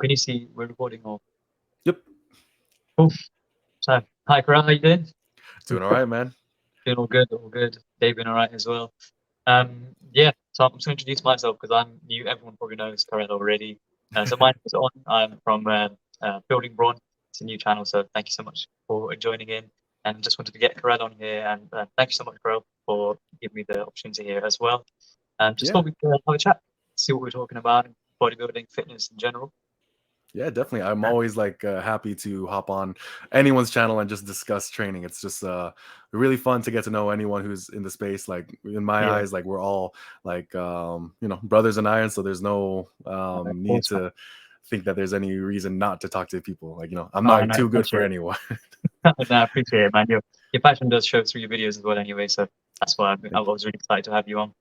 can you see we're recording or? Yep. Cool. So, hi, Karel, how you doing? Doing all right, man. Doing all good, all good. Dave been all right as well. Yeah, so I'm just going to introduce myself because I'm new. Everyone probably knows Karel already. So my name is On. I'm from Building Brawn. It's a new channel, so thank you so much for joining in. And just wanted to get Karel on here, and thank you so much, Karel, for giving me the opportunity here as well. Just Yeah. thought we'd have a chat, see what we're talking about, bodybuilding, fitness in general. Yeah, definitely. I'm always like happy to hop on anyone's channel and just discuss training. It's just really fun to get to know anyone who's in the space. Like in my Yeah, eyes, like we're all like brothers in iron. So there's no of need course. to think that there's any reason not to talk to people. Like I'm Oh, not no, too good for appreciate it. anyone. No, I appreciate it, man. Your passion does show through your videos as well, anyway. So that's why I Thank you. was really excited to have you on.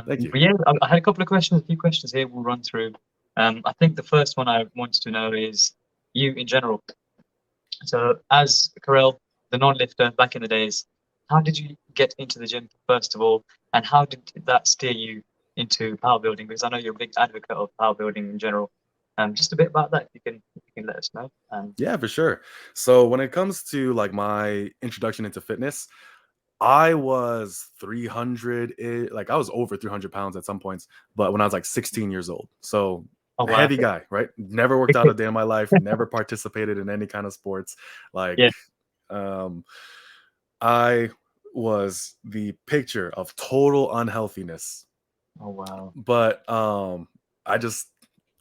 Thank you. But yeah, I had a couple of questions, a few questions here we'll run through. I think the first one I wanted to know is you in general. So, as Karel, the non-lifter back in the days, how did you get into the gym first of all, and how did that steer you into power building? Because I know you're a big advocate of power building in general. Just a bit about that, if you can let us know. Yeah, for sure. So when it comes to like my introduction into fitness, I was 300, like I was over 300 pounds at some points, but when I was like 16 years old. So Oh wow, heavy guy, right? Never worked out a day in my life, never participated in any kind of sports. Like, yeah. um, I was the picture of total unhealthiness, Oh wow, but I just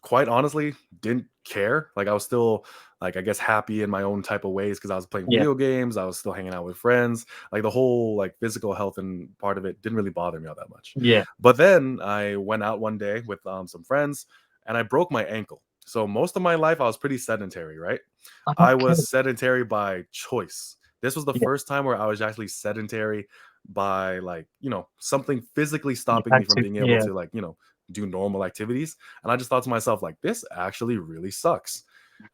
quite honestly didn't care. Like I was still like I guess happy in my own type of ways because I was playing yeah, video games, I was still hanging out with friends. Like the whole like physical health and part of it didn't really bother me all that much. yeah. But then I went out one day with some friends and I broke my ankle. So most of my life I was pretty sedentary, right? I Okay, was sedentary by choice. This was the yeah. first time where I was actually sedentary by like, something physically You stopping me had from to, being able yeah, to like, do normal activities. And I just thought to myself, like, this actually really sucks.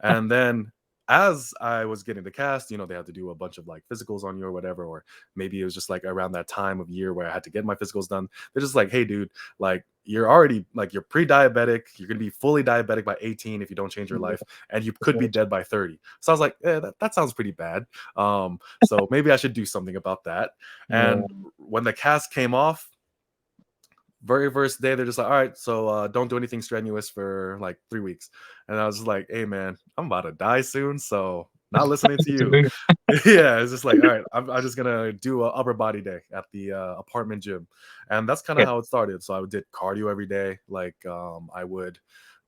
And then as I was getting the cast, they had to do a bunch of like physicals on you or whatever, or maybe it was just like around that time of year where I had to get my physicals done. They're just like, hey, dude, like you're already like you're pre-diabetic. You're gonna be fully diabetic by 18 if you don't change your yeah, life, and you for could be sure. dead by 30. So I was like, that sounds pretty bad. So maybe I should do something about that. Yeah, And when the cast came off, very first day they're just like, all right, so don't do anything strenuous for like 3 weeks. And I was just like, hey man, I'm about to die soon, so not listening to need to you. move. Yeah, it's just like, all right, I'm just gonna do a upper body day at the apartment gym. And that's kind of Good. how it started. So I did cardio every day. Like I would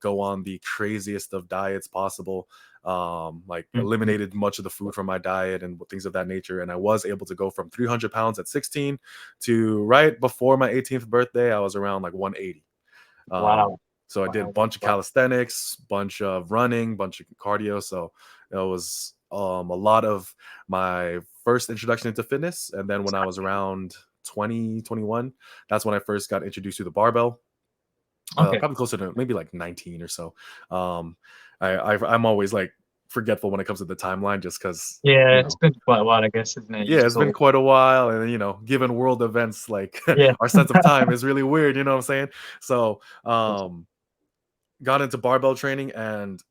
go on the craziest of diets possible, like Mhm. eliminated much of the food from my diet and things of that nature. And I was able to go from 300 pounds at 16 to right before my 18th birthday I was around like 180. Wow, So I did a wow, bunch of wow. calisthenics, bunch of running, bunch of cardio. So it was a lot of my first introduction into fitness. And then when I was around 20, 21, that's when I first got introduced to the barbell. Okay. Probably closer to maybe like 19 or so. Um, I'm always like forgetful when it comes to the timeline just because, Yeah, it's been quite a while, I guess, isn't it? You yeah, just it's been sort of, quite a while. And, given world events, like yeah, our sense of time is really weird. You know what I'm saying? So, of got into barbell training, and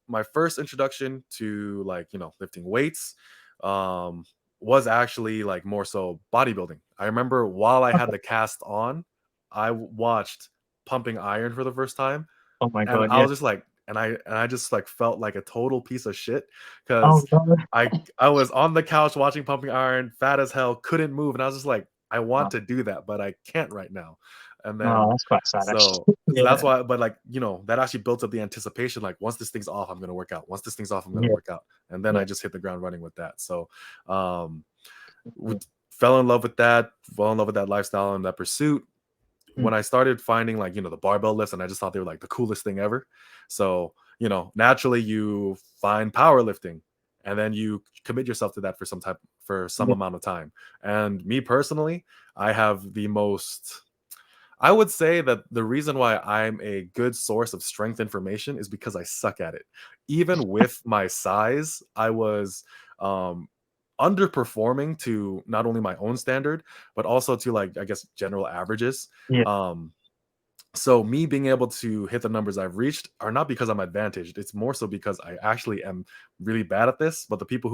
my first introduction to like lifting weights um was actually like more so bodybuilding. I remember while I had okay. the cast on, I watched pumping iron for the first time, Oh my and God, I yeah. was just like, and I just like felt like a total piece of shit Oh because no. I was on the couch watching pumping iron, fat as hell, couldn't move, and I was just like, I want Oh, to do that, but I can't right now. And no, then that's quite sad, so actually. so Yeah, that's why, but like that actually built up the anticipation. Like once this thing's off, I'm gonna work out. Once this thing's off, I'm gonna yeah, work out. And then I yeah. just hit the ground running with that. So um fell in love with that, fell in love with that lifestyle and that pursuit Mm. when I started finding like, the barbell lifts, and I just thought they were like the coolest thing ever. So, naturally you find powerlifting and then you commit yourself to that for some Yeah, amount of time. And me personally, I have the most I would say that the reason why I'm a good source of strength information is because I suck at it. Even with my size, I was um underperforming to not only my own standard, but also to like I guess general averages. yeah, Um So me being able to hit the numbers I've reached are not because I'm advantaged. It's more so because I actually am really bad at this. But the people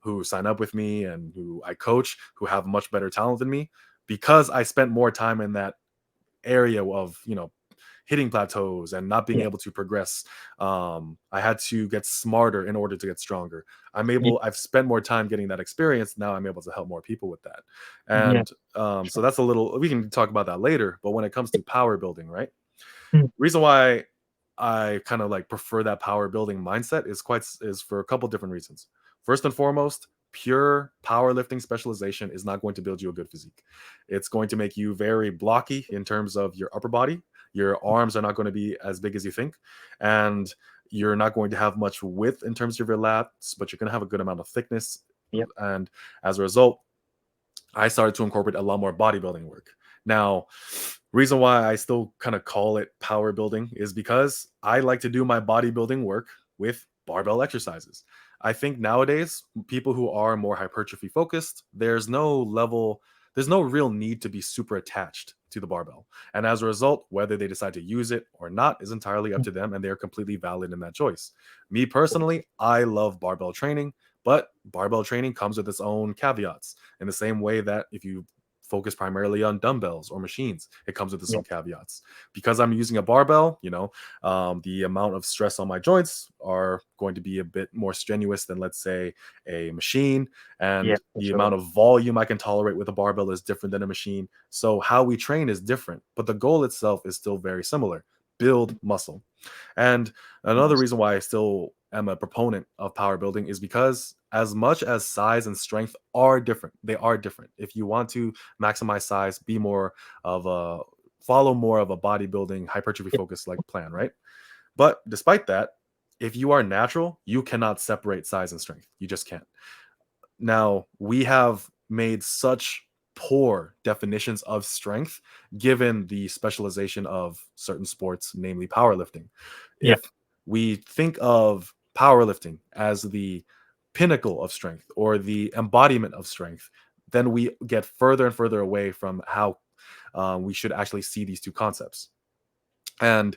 who sign up with me and who I coach who have much better talent than me, because I spent more time in that area of hitting plateaus and not being Yeah. able to progress. I had to get smarter in order to get stronger. Yeah. I've spent more time getting that experience. Now I'm able to help more people with that. Yeah. And so that's a little, we can talk about that later. But when it comes to power building, right? Mm. Reason why I kind of like prefer that power building mindset is for a couple different reasons. First and foremost, pure powerlifting specialization is not going to build you a good physique. It's going to make you very blocky in terms of your upper body. Your arms are not going to be as big as you think, and you're not going to have much width in terms of your lats, but you're going to have a good amount of thickness. Yep. And as a result, I started to incorporate a lot more bodybuilding work. Now, reason why I still kind of call it power building is because I like to do my bodybuilding work with barbell exercises. I think nowadays, people who are more hypertrophy focused, there's no real need to be super attached to the barbell. And as a result, whether they decide to use it or not is entirely up Mm. to them, and they're completely valid in that choice. Me personally, I love barbell training, but barbell training comes with its own caveats. In the same way that if you focus primarily on dumbbells or machines, it comes with its Yeah. own caveats. Because I'm using a barbell, the amount of stress on my joints are going to be a bit more strenuous than, let's say, a machine. Yeah. And For the sure. amount of volume I can tolerate with a barbell is different than a machine. So how we train is different, but the goal itself is still very similar: build muscle. And another Nice. reason why I still am a proponent of power building is because, as much as size and strength are different, they are different. If you want to maximize size, be more of a follow more of a bodybuilding hypertrophy Yeah. focus like plan, right? But despite that, if you are natural, you cannot separate size and strength. You just can't. Now, we have made such poor definitions of strength given the specialization of certain sports, namely powerlifting. Yeah. If we think of powerlifting as the pinnacle of strength or the embodiment of strength, then we get further and further away from how we should actually see these two concepts. And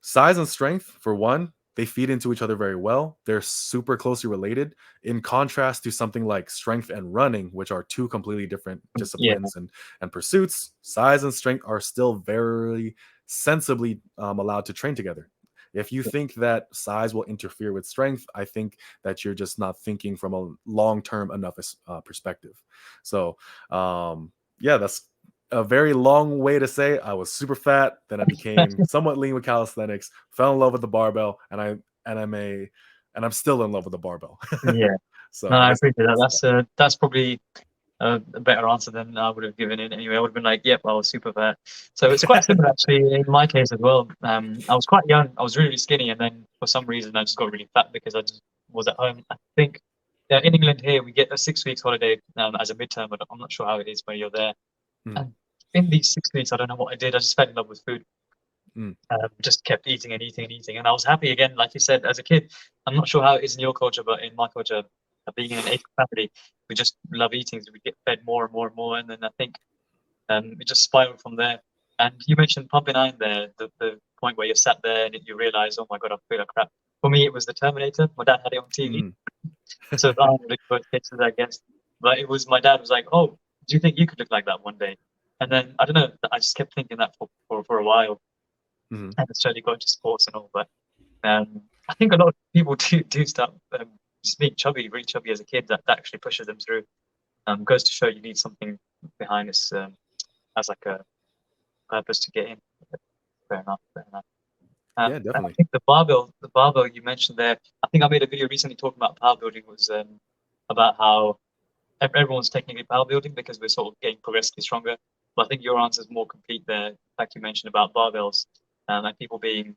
size and strength, for one, they feed into each other very well. They're super closely related, in contrast to something like strength and running, which are two completely different Yeah. disciplines and pursuits. Size and strength are still very sensibly allowed to train together. If you think that size will interfere with strength, I think that you're just not thinking from a long-term enough perspective. So, yeah, that's a very long way to say I was super fat. Then I became somewhat lean with calisthenics, fell in love with the barbell, and I'm still in love with the barbell. Yeah. No, So I I guess appreciate that. that's that. That's probably a better answer than I would have given it anyway. I would have been like, "Yep, I was super fat." So it's quite similar actually in my case as well. I was quite young. I was really skinny, and then for some reason I just got really fat because I just was at home. I think in England here we get a 6 weeks holiday as a midterm, but I'm not sure how it is when you're there. Mm, And in these 6 weeks, I don't know what I did. I just fell in love with food. mm, Just kept eating and eating and eating, and I was happy again. Like you said, as a kid, I'm not sure how it is in your culture, but in my culture, being in an Asian family, we just love eating. So we get fed more and more and more, and then I think it just spiraled from there. And you mentioned pumping iron there, the point where you sat there and you realize, oh my god, I feel like crap. For me, it was the Terminator. My dad had it on TV, mm. so I would both cases, I guess. But it was my dad was like, oh, do you think you could look like that one day? And then I don't know. I just kept thinking that for a while, Mhm. and it's certainly got into sports and all. But I think a lot of people do start just being chubby, really chubby as a kid. That actually pushes them through. Goes to show you need something behind this as like a purpose to get in. Fair enough. Fair enough. Yeah, And I definitely. think the barbell you mentioned there. I think I made a video recently talking about power building. Was about how everyone's technically power building because we're sort of getting progressively stronger. But I think your answer is more complete there. The fact you mentioned about barbells and people being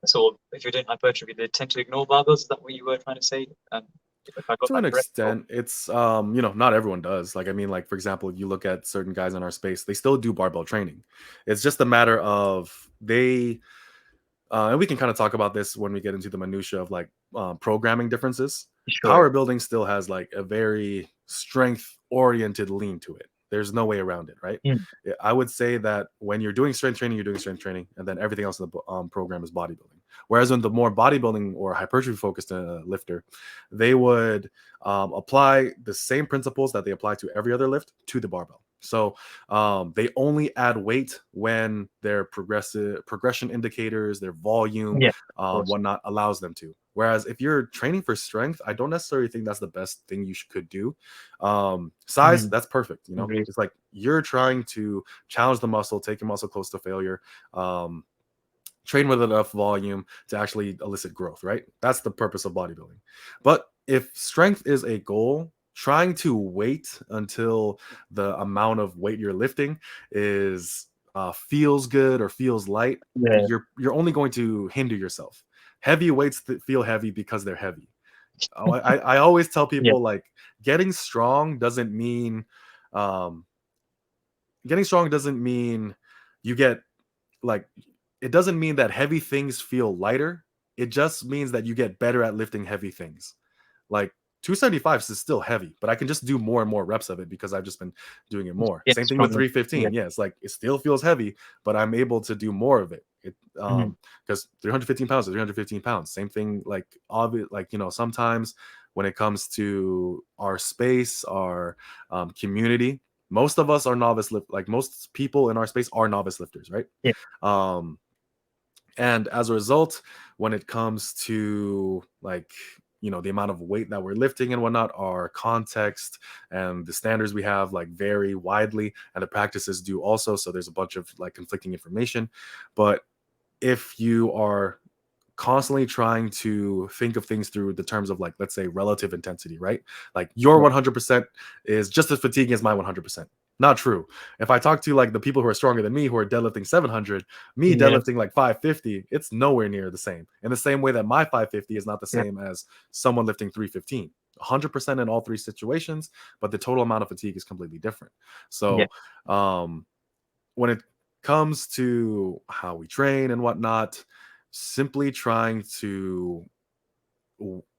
sort of, if you're doing hypertrophy, they tend to ignore barbells. Is that what you were trying to say? If I got To that an correct? Or, extent, it's not everyone does. Like, I mean, like, for example, if you look at certain guys in our space, they still do barbell training. It's just a matter of they and we can kind of talk about this when we get into the minutia of like programming differences. sure. Power building still has like a very strength oriented lean to it. There's no way around it, right? Mm. I would say that when you're doing strength training, you're doing strength training, and then everything else in the program is bodybuilding. Whereas when the more bodybuilding or hypertrophy focused lifter, they would apply the same principles that they apply to every other lift to the barbell. So they only add weight when their progression indicators, their volume, Yeah, of course. whatnot allows them to. Whereas if you're training for strength, I don't necessarily think that's the best thing you could do. Size, Mm. that's perfect. Agreed. It's like you're trying to challenge the muscle, take your muscle close to failure. Um, Train with enough volume to actually elicit growth, right? That's the purpose of bodybuilding. But if strength is a goal, trying to wait until the amount of weight you're lifting is feels good or feels light, Yeah, you're only going to hinder yourself. Heavy weights feel heavy because they're heavy. I always tell yeah, people like getting strong doesn't mean um, getting strong doesn't mean you get like it doesn't mean that heavy things feel lighter. It just means that you get better at lifting heavy things. Like 275 is still heavy, but I can just do more and more reps of it because I've just been doing it more. getting Same thing with stronger. Yeah. 315. Yeah, it's like it still feels heavy, but I'm able to do more of it. Mm. Because 315 pounds is 315 pounds. Same thing, like obvious, like sometimes when it comes to our space, our community, most of us are novice lift. Like most people in our space are novice lifters, right? Yeah. Um, and as a result, when it comes to like the amount of weight that we're lifting and whatnot, our context and the standards we have like vary widely, and the practices do also. So there's a bunch of like conflicting information. But if you are constantly trying to think of things through the terms of like, let's say, relative intensity, right? Like your Yeah. 100% is just as fatiguing as my 100%. Not true. If I talk to like the people who are stronger than me who are deadlifting 700, me Yeah. deadlifting like 550, it's nowhere near the same. In the same way that my 550 is not the Yeah. same as someone lifting 315. 100% in all three situations, but the total amount of fatigue is completely different. Yeah. So when it comes to how we train and whatnot, simply trying to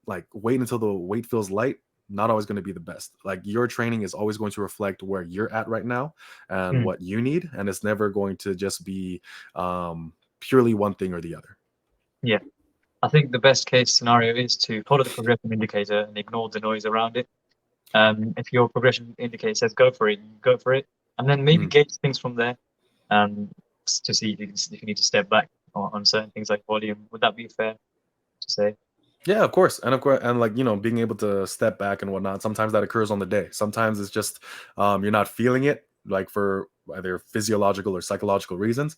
like wait until the weight feels light, not always going to be the best. Like your training is always going to reflect where you're at right now and Mm. what you need, and it's never going to just be purely one thing or the other. Yeah. I think the best case scenario is to follow the progression indicator and ignore the noise around it. If your progression indicator says go for it, go for it, and then maybe Mhm. gauge things from there. Um, to see if you need to step back on certain things like volume. Would that be fair to say? Yeah, of course, and like being able to step back and whatnot. Sometimes that occurs on the day. Sometimes it's just you're not feeling it, like for either physiological or psychological reasons.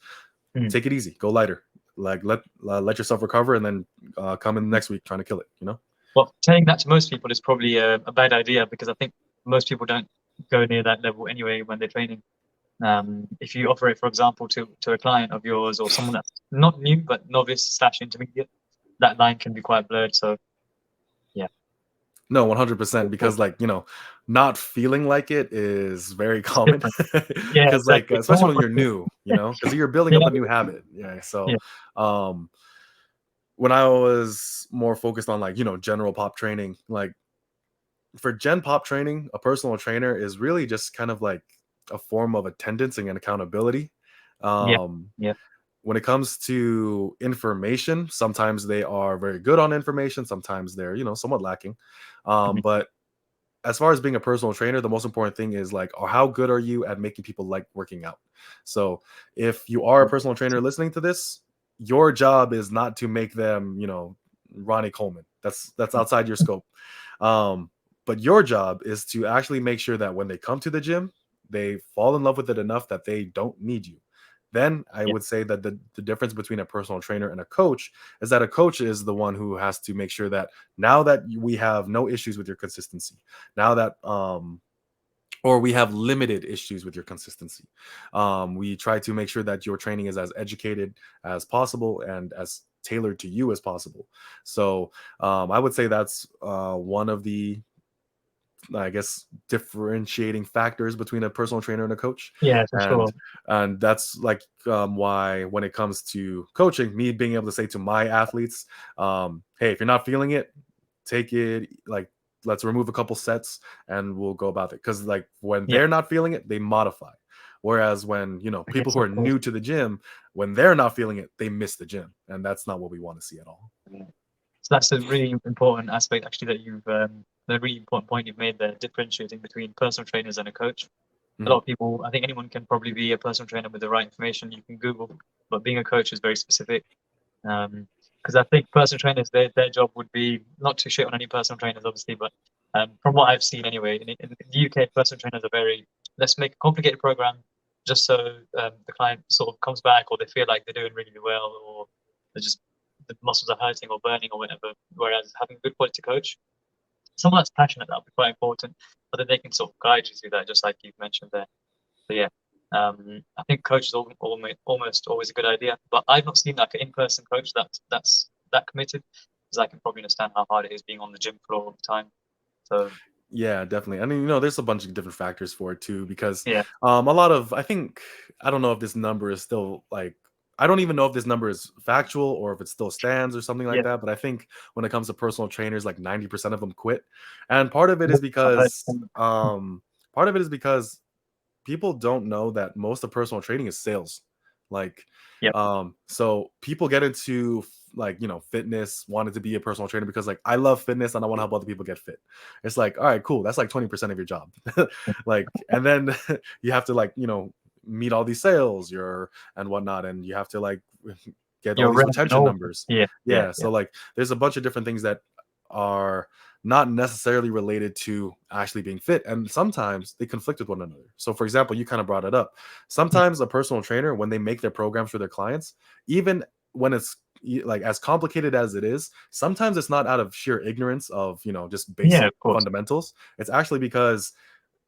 Mm. Take it easy, go lighter, like let yourself recover, and then come in the next week trying to kill it. Well, saying that to most people is probably a bad idea because I think most people don't go near that level anyway when they're training. If you offer it, for example, to a client of yours or someone that's not new but novice slash intermediate, that line can be quite blurred. So yeah, No, 100%, because like not feeling like it is very it's common. different. Yeah, Because like exactly. No especially one when wants you're to. new, because you're building up Yeah, a new habit. Yeah, so yeah, um when I was more focused on like general pop training, like for gen pop training, a personal trainer is really just kind of like a form of attendance and accountability. yeah, um yeah. when it comes to information, sometimes they are very good on information, sometimes they're somewhat lacking. Mhm. But as far as being a personal trainer, the most important thing is like, or how good are you at making people like working out? So if you are a personal trainer listening to this, your job is not to make them, Ronnie Coleman. That's outside your scope. Um, but your job is to actually make sure that when they come to the gym, they fall in love with it enough that they don't need you. Then I Yeah, would say that the difference between a personal trainer and a coach is that a coach is the one who has to make sure that now that we have no issues with your consistency, now that or we have limited issues with your consistency, we try to make sure that your training is as educated as possible and as tailored to you as possible. So I would say that's one of the, I guess, differentiating factors between a personal trainer and a coach. yeah, for and sure. and that's like why when it comes to coaching, me being able to say to my athletes, hey, if you're not feeling it, take it like let's remove a couple sets and we'll go about it. Because like when Yeah, they're not feeling it, they modify. Whereas when, I people guess who of are course. new to the gym, when they're not feeling it, they miss the gym, and that's not what we want to see at all. Yeah. So that's a really important aspect actually that you've the really important point you've made there, differentiating between personal trainers and a coach. A lot Mhm. of people, I think anyone can probably be a personal trainer with the right information you can Google, but being a coach is very specific. Because I think personal trainers, their job would be not to shit on any personal trainers, obviously, but from what I've seen anyway, in the UK, personal trainers are very, let's make a complicated program just so the client sort of comes back or they feel like they're doing really well or they're just the muscles are hurting or burning or whatever. Whereas having a good quality coach, someone that's passionate, that would be quite important, but then they can sort of guide you through that, just like you've mentioned there. So yeah, I think coach is almost always a good idea. But I've not seen like an in-person coach that's that committed, because I can probably understand how hard it is being on the gym floor all the time. So Yeah, definitely. I mean, there's a bunch of different factors for it too, because yeah, a lot of, I think, I don't know if this number is still like, I don't even know if this number is factual or if it still stands or something like yeah, that. But I think when it comes to personal trainers, like 90% of them quit, and part of it yeah, is I've heard. because, part of it is because people don't know that most of personal training is sales. Like, Yep. so people get into like, fitness, wanted to be a personal trainer because like I love fitness and I want to help other people get fit. It's like, all right, cool. That's like 20% of your job. Like, and then you have to like, meet all these sales, and whatnot, and you have to like get all You're these right and retention all. numbers. Yeah, yeah, Yeah. yeah, So like there's a bunch of different things that are not necessarily related to actually being fit, and sometimes they conflict with one another. So for example, you kind of brought it up, yeah, sometimes a personal trainer, when they make their programs for their clients, even when it's like as complicated as it is, sometimes it's not out of sheer ignorance of just yeah, basic of course. fundamentals. It's actually because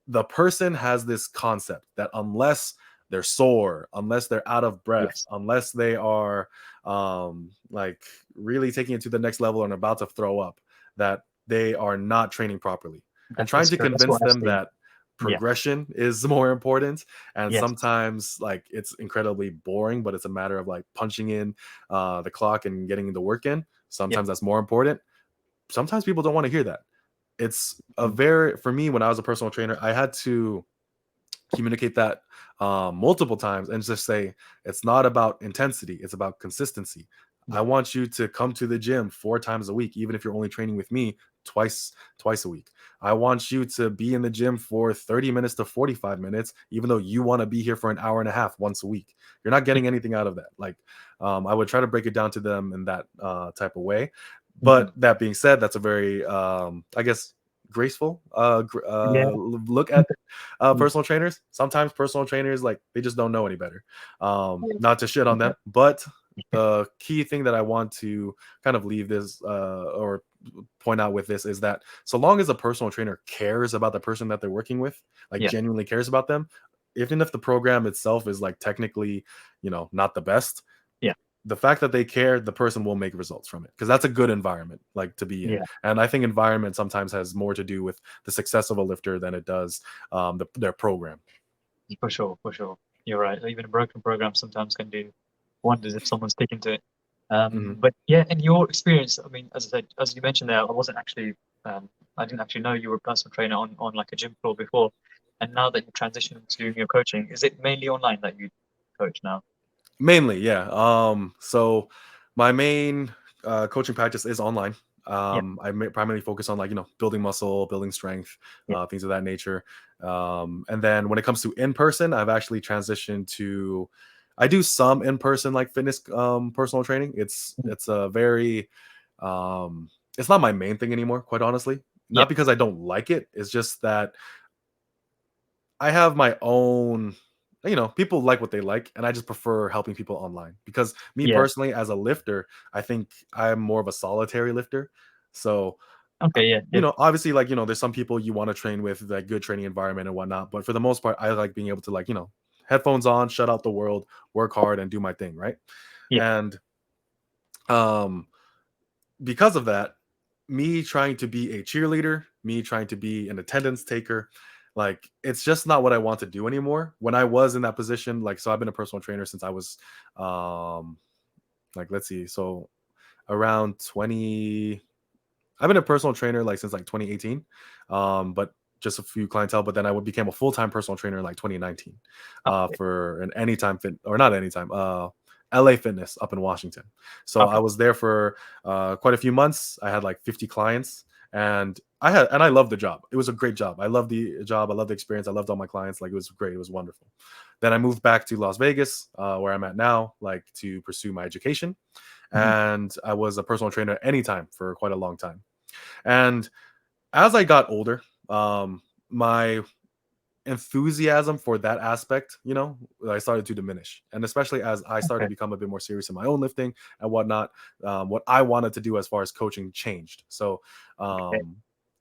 the person has this concept that unless they're sore, unless they're out of breath, Yes, unless they are like really taking it to the next level and about to throw up, that they are not training properly. And trying that's to true. That's convince what I've them seen. that Yeah, progression is more important, and yes, sometimes like it's incredibly boring, but it's a matter of like punching in the clock and getting the work in. yeah, Sometimes that's more important. Sometimes people don't want to hear that. It's a mm, very, for me, when I was a personal trainer, I had to communicate that multiple times and just say it's not about intensity, it's about consistency. I yeah, want you to come to the gym 4 times a week, even if you're only training with me twice a week. I want you to be in the gym for 30 minutes to 45 minutes, even though you want to be here for an hour and a half once a week. You're not yeah, getting anything out of that. Like, I would try to break it down to them in that type of way. mhm, But that being said, that's a very, I guess, graceful yeah, look at mm, personal trainers. Sometimes personal trainers, like, they just don't know any better. yeah, Not to shit on yeah, them, but the key thing that I want to kind of leave this or point out with this is that so long as a personal trainer cares about the person that they're working with, like yeah, genuinely cares about them, even if the program itself is like technically, not the best, yeah, the fact that they care, the person will make results from it, because that's a good environment like to be in. yeah. And I think environment sometimes has more to do with the success of a lifter than it does their program. For sure, for sure. You're right. Even a broken program sometimes can do wonders if someone's sticking to it. Mhm. But yeah, in your experience, I mean, as I said, as you mentioned there, I wasn't actually, I didn't actually know you were a personal trainer on like a gym floor before. And now that you transitioned to your coaching, is it mainly online that you coach now? Mainly, yeah. So my main coaching practice is online. Yeah, Primarily focus on like building muscle, building strength, yeah, things of that nature. And then when it comes to in person, I've actually transitioned to. I do some in person like fitness personal training. mm, It's a very it's not my main thing anymore, quite honestly. yeah, Not because I don't like it. It's just that I have my own, people like what they like, and I just prefer helping people online. Because me yeah. personally, as a lifter, I think I'm more of a solitary lifter. So, Okay, yeah, yeah, obviously, like, there's some people you want to train with, like good training environment and whatnot. But for the most part, I like being able to, like, headphones on, shut out the world, work hard, and do my thing, right? yeah, And um, because of that, me trying to be a cheerleader, me trying to be an attendance taker, like it's just not what I want to do anymore. When I was in that position, like so I've been a personal trainer since I was like let's see, so around 20 I've been a personal trainer like since like 2018, but just a few clientele. But then I became a full-time personal trainer in like 2019, Okay. for an Anytime Fit, or not Anytime, LA Fitness up in Washington. So I Okay. was there for quite a few months. I had like 50 clients, and I loved the job. It was a great job. I loved the job. I loved the experience. I loved all my clients. Like, it was great. It was wonderful. Then I moved back to Las Vegas, where I'm at now, like to pursue my education. Mhm. And I was a personal trainer at Anytime for quite a long time. And as I got older, my enthusiasm for that aspect, I started to diminish. And especially as I started Okay. to become a bit more serious in my own lifting and whatnot, what I wanted to do as far as coaching changed. So, Okay.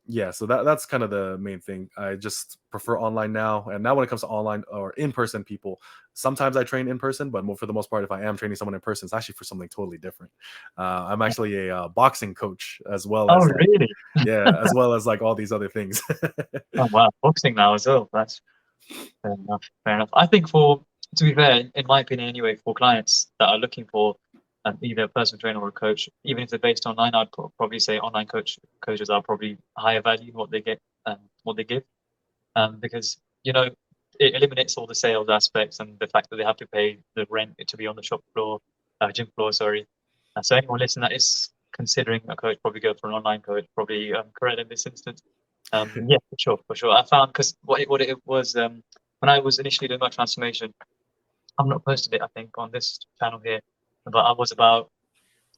yeah, so that's kind of the main thing. I just prefer online now. And now when it comes to online or in-person people, sometimes I train in person, but for the most part, if I am training someone in person, it's actually for something totally different. I'm actually a boxing coach, as well Oh, as like, really? yeah, as well as like all these other things. Oh, wow. Boxing now as well. That's fair enough. Fair enough. I think to be fair, in my opinion anyway, for clients that are looking for either a personal trainer or a coach, even if they're based online, I'd probably say online coaches are probably higher value in what they get, what they give, because it eliminates all the sales aspects and the fact that they have to pay the rent to be on the shop floor, gym floor, sorry. So anyone listening that is considering a coach, probably go for an online coach, probably correct in this instance. Yeah, for sure, for sure. I found because what it was when I was initially doing my transformation, I've not posted it, I think, on this channel here, but I was about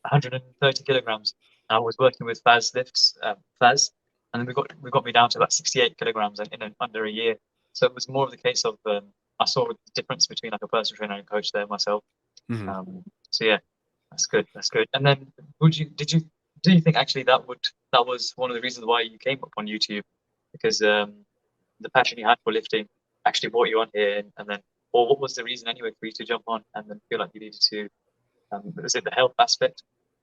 130 kilograms. I was working with Faz lifts, Faz, and then we got me down to about 68 kilograms under a year. So it was more of the case of I saw the difference between like a personal trainer and coach there myself. Mhm. So yeah, that's good. That's good. And then do you think actually that was one of the reasons why you came up on YouTube? Because the passion you had for lifting actually brought you on here, and then, or what was the reason anyway for you to jump on and then feel like you needed to? Was it the health aspect,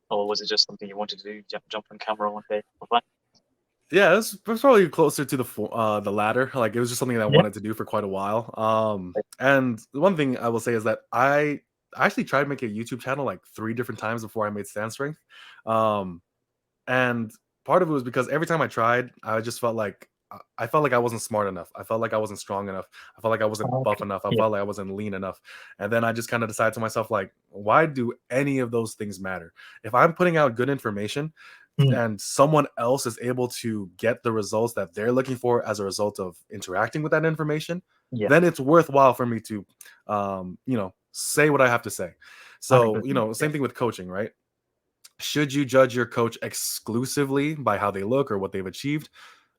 or was it just something you wanted to do, jump on camera one day for fun? Yeah, it's probably closer to the latter. Like, it was just something that I Yeah. wanted to do for quite a while. And the one thing I will say is that I actually tried making a YouTube channel like 3 different times before I made stand strength. Um, and part of it was because every time I tried, I just felt like I felt like I wasn't smart enough. I felt like I wasn't strong enough. I felt like I wasn't buff Okay. enough. I Yeah. felt like I wasn't lean enough. And then I just kind of decided to myself, like, why do any of those things matter? If I'm putting out good information Mm, and someone else is able to get the results that they're looking for as a result of interacting with that information, yeah. then it's worthwhile for me to, say what I have to say. So, 100%. Yeah. same thing with coaching, right? Should you judge your coach exclusively by how they look or what they've achieved?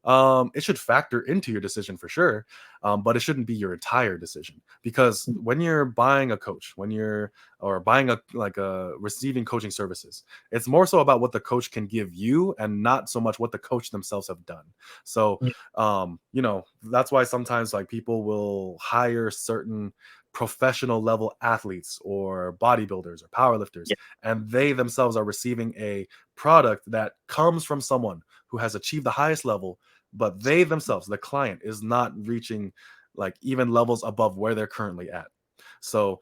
It should factor into your decision for sure, but it shouldn't be your entire decision. Because Mm, when you're buying a coach, when you're or buying a receiving coaching services, it's more so about what the coach can give you and not so much what the coach themselves have done. So, yeah. that's why sometimes like people will hire certain professional level athletes or bodybuilders or powerlifters, Yeah. and they themselves are receiving a product that comes from someone who has achieved the highest level, but they themselves, the client, is not reaching like even levels above where they're currently at. So,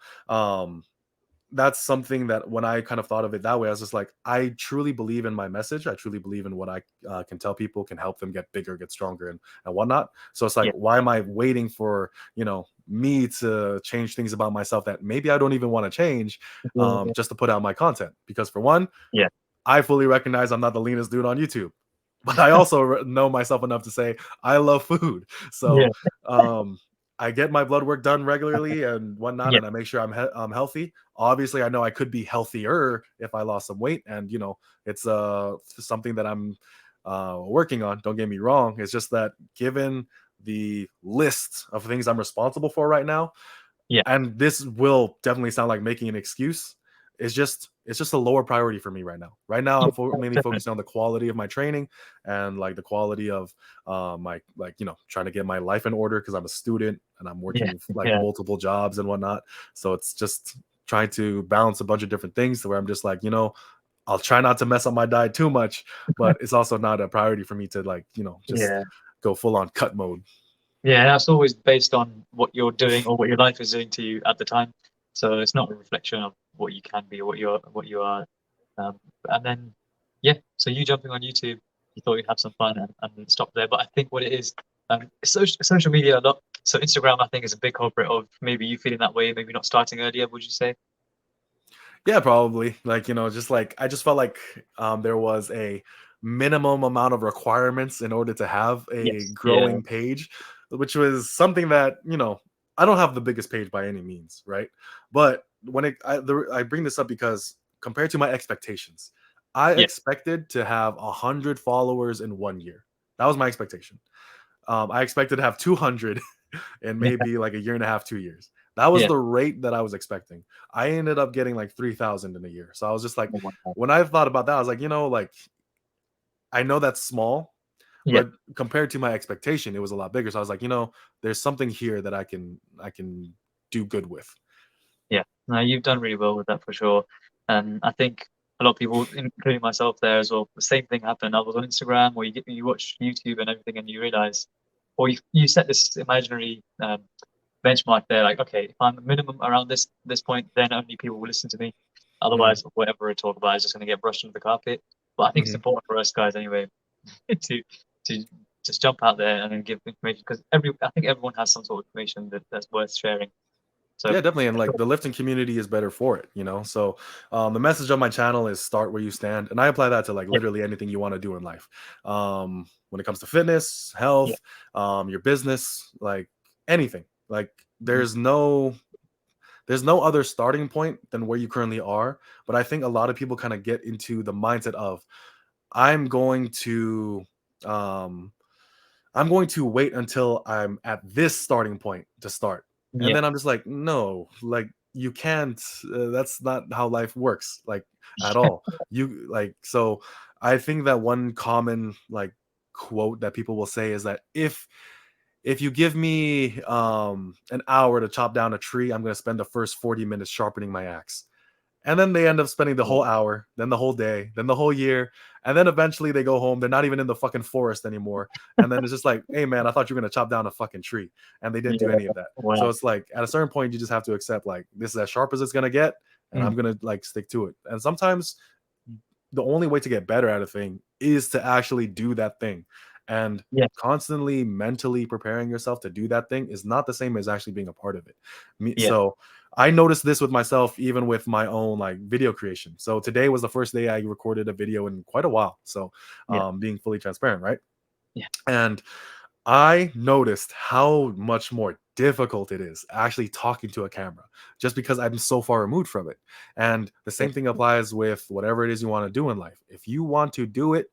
that's something that when I kind of thought of it that way, I was just like, I truly believe in my message. I truly believe in what I can tell people can help them get bigger, get stronger, and whatnot. So it's like, Yeah. why am I waiting for me to change things about myself that maybe I don't even want to change, Yeah. just to put out my content? Because for one, Yeah. I fully recognize I'm not the leanest dude on YouTube, but I also know myself enough to say I love food. Yeah. So, I get my blood work done regularly and whatnot, Yeah. and I make sure I'm healthy. Obviously, I know I could be healthier if I lost some weight, and it's something that I'm working on. Don't get me wrong. It's just that given the list of things I'm responsible for right now, Yeah. and this will definitely sound like making an excuse, it's just a lower priority for me right now. Right now, Yeah. I'm mainly Definitely. focusing on the quality of my training and like the quality of my, like, trying to get my life in order because I'm a student and I'm Yeah. working like Yeah. multiple jobs and whatnot. So it's just trying to balance a bunch of different things to where I'm just like, I'll try not to mess up my diet too much, but it's also not a priority for me to, like, just Yeah. go full on cut mode. Yeah. That's always based on what you're doing or what your life is doing to you at the time. So it's not a reflection of what you can be, what you are. Um, and then, yeah. So you jumping on YouTube. you thought you'd have some fun and stop there. But I think what it is, social media a lot. So Instagram, I think, is a big culprit of maybe you feeling that way, maybe not starting earlier. Would you say? Yeah, probably. Like, just like I just felt like there was a minimum amount of requirements in order to have a Yes. Yeah. growing page, which was something that, I don't have the biggest page by any means, right? But I bring this up because compared to my expectations, I Yeah. expected to have 100 followers in 1 year. That was my expectation. I expected to have 200 in Yeah. maybe like a year and a half, 2 years. That was Yeah. the rate that I was expecting. I ended up getting like 3,000 in a year. So I was just like, Oh my God. when I thought about that, I was like, like I know that's small, Yeah. but compared to my expectation, it was a lot bigger. So I was like, there's something here that I can do good with. Yeah. No, you've done really well with that for sure. And I think a lot of people, including myself there as well, the same thing happened. I was on Instagram, or you watch YouTube and everything, and you realize, or you set this imaginary benchmark there, like, okay, if I'm minimum around this point, then only people will listen to me. Mhm, Otherwise, whatever I talk about is just going to get brushed under the carpet. But I think it's mhm. important for us guys anyway to to just jump out there and then give information, because I think everyone has some sort of information that's worth sharing. So Yeah, definitely. And like the lifting community is better for it. So the message of my channel is start where you stand. And I apply that to like yeah, literally anything you want to do in life. When it comes to fitness, yeah, health, your business, like anything. Like mhm, there's no other starting point than where you currently are. But I think a lot of people kind of get into the mindset of I'm going to um I'm going to wait until I'm at this starting point to start. And yeah, then I'm just like, no, like you can't. That's not how life works, like at all. You like so. I think that one common like quote that people will say is that if you give me an hour to chop down a tree, I'm going to spend the first 40 minutes sharpening my axe. And then they end up spending the yeah, whole hour, then the whole day, then the whole year. And then eventually they go home. They're not even in the fucking forest anymore. And then it's just like, hey, man, I thought you were going to chop down a fucking tree. And they didn't do yeah. any of that. So Wow. it's like, at a certain point, you just have to accept, like, this is as sharp as it's going to get. And Mm, I'm going to, like, stick to it. And sometimes the only way to get better at a thing is to actually do that thing. And yeah, constantly mentally preparing yourself to do that thing is not the same as actually being a part of it. yeah, So I noticed this with myself, even with my own like video creation. So today was the first day I recorded a video in quite a while. So yeah, being fully transparent, right? yeah, And I noticed how much more difficult it is actually talking to a camera just because I'm so far removed from it. And the yeah, same thing applies with whatever it is you want to do in life. If you want to do it,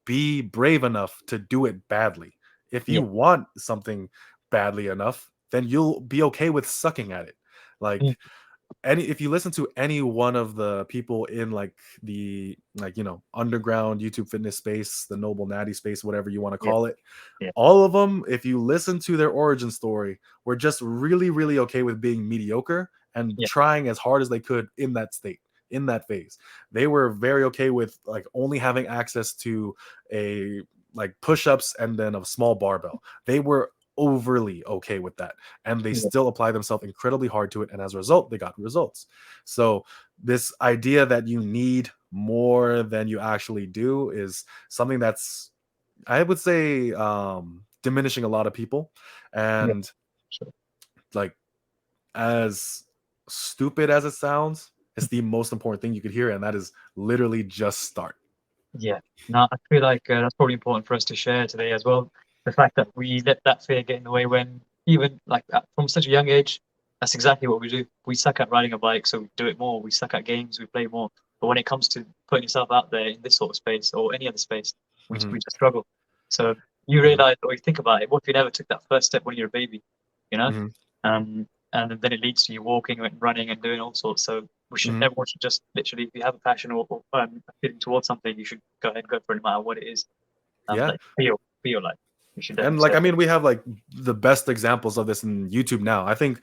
be brave enough to do it badly. If you yeah, want something badly enough, then you'll be okay with sucking at it. mm, Like any if you listen to any one of the people in like the like underground YouTube fitness space, the noble natty space, whatever you want to yeah, call it, yeah, all of them, if you listen to their origin story, were just really, really okay with being mediocre and yeah, trying as hard as they could in that state, in that phase. They were very okay with like only having access to a like push-ups and then a small barbell. They were overly okay with that, and they yeah, still apply themselves incredibly hard to it, and as a result they got results. So this idea that you need more than you actually do is something that's, I would say, diminishing a lot of people. yeah, And sure. like, as stupid as it sounds, it's the most important thing you could hear, and that is literally just start. Yeah. No, I feel like that's probably important for us to share today as well. The fact that we let that fear get in the way when even like from such a young age, that's exactly what we do. We suck at riding a bike, so we do it more. We suck at games, we play more. But when it comes to putting yourself out there in this sort of space or any other space, Hmm. we just struggle. So you Hmm. realize, or you think about it, what if you never took that first step when you're a baby, you know? Hmm. And then it leads to you walking and running and doing all sorts. So Hmm. everyone should just literally, if you have a passion or a feeling towards something, you should go ahead and go for it, no matter what it is. Yeah. That you feel like you should And definitely like, say, I mean, we have like the best examples of this in YouTube now. I think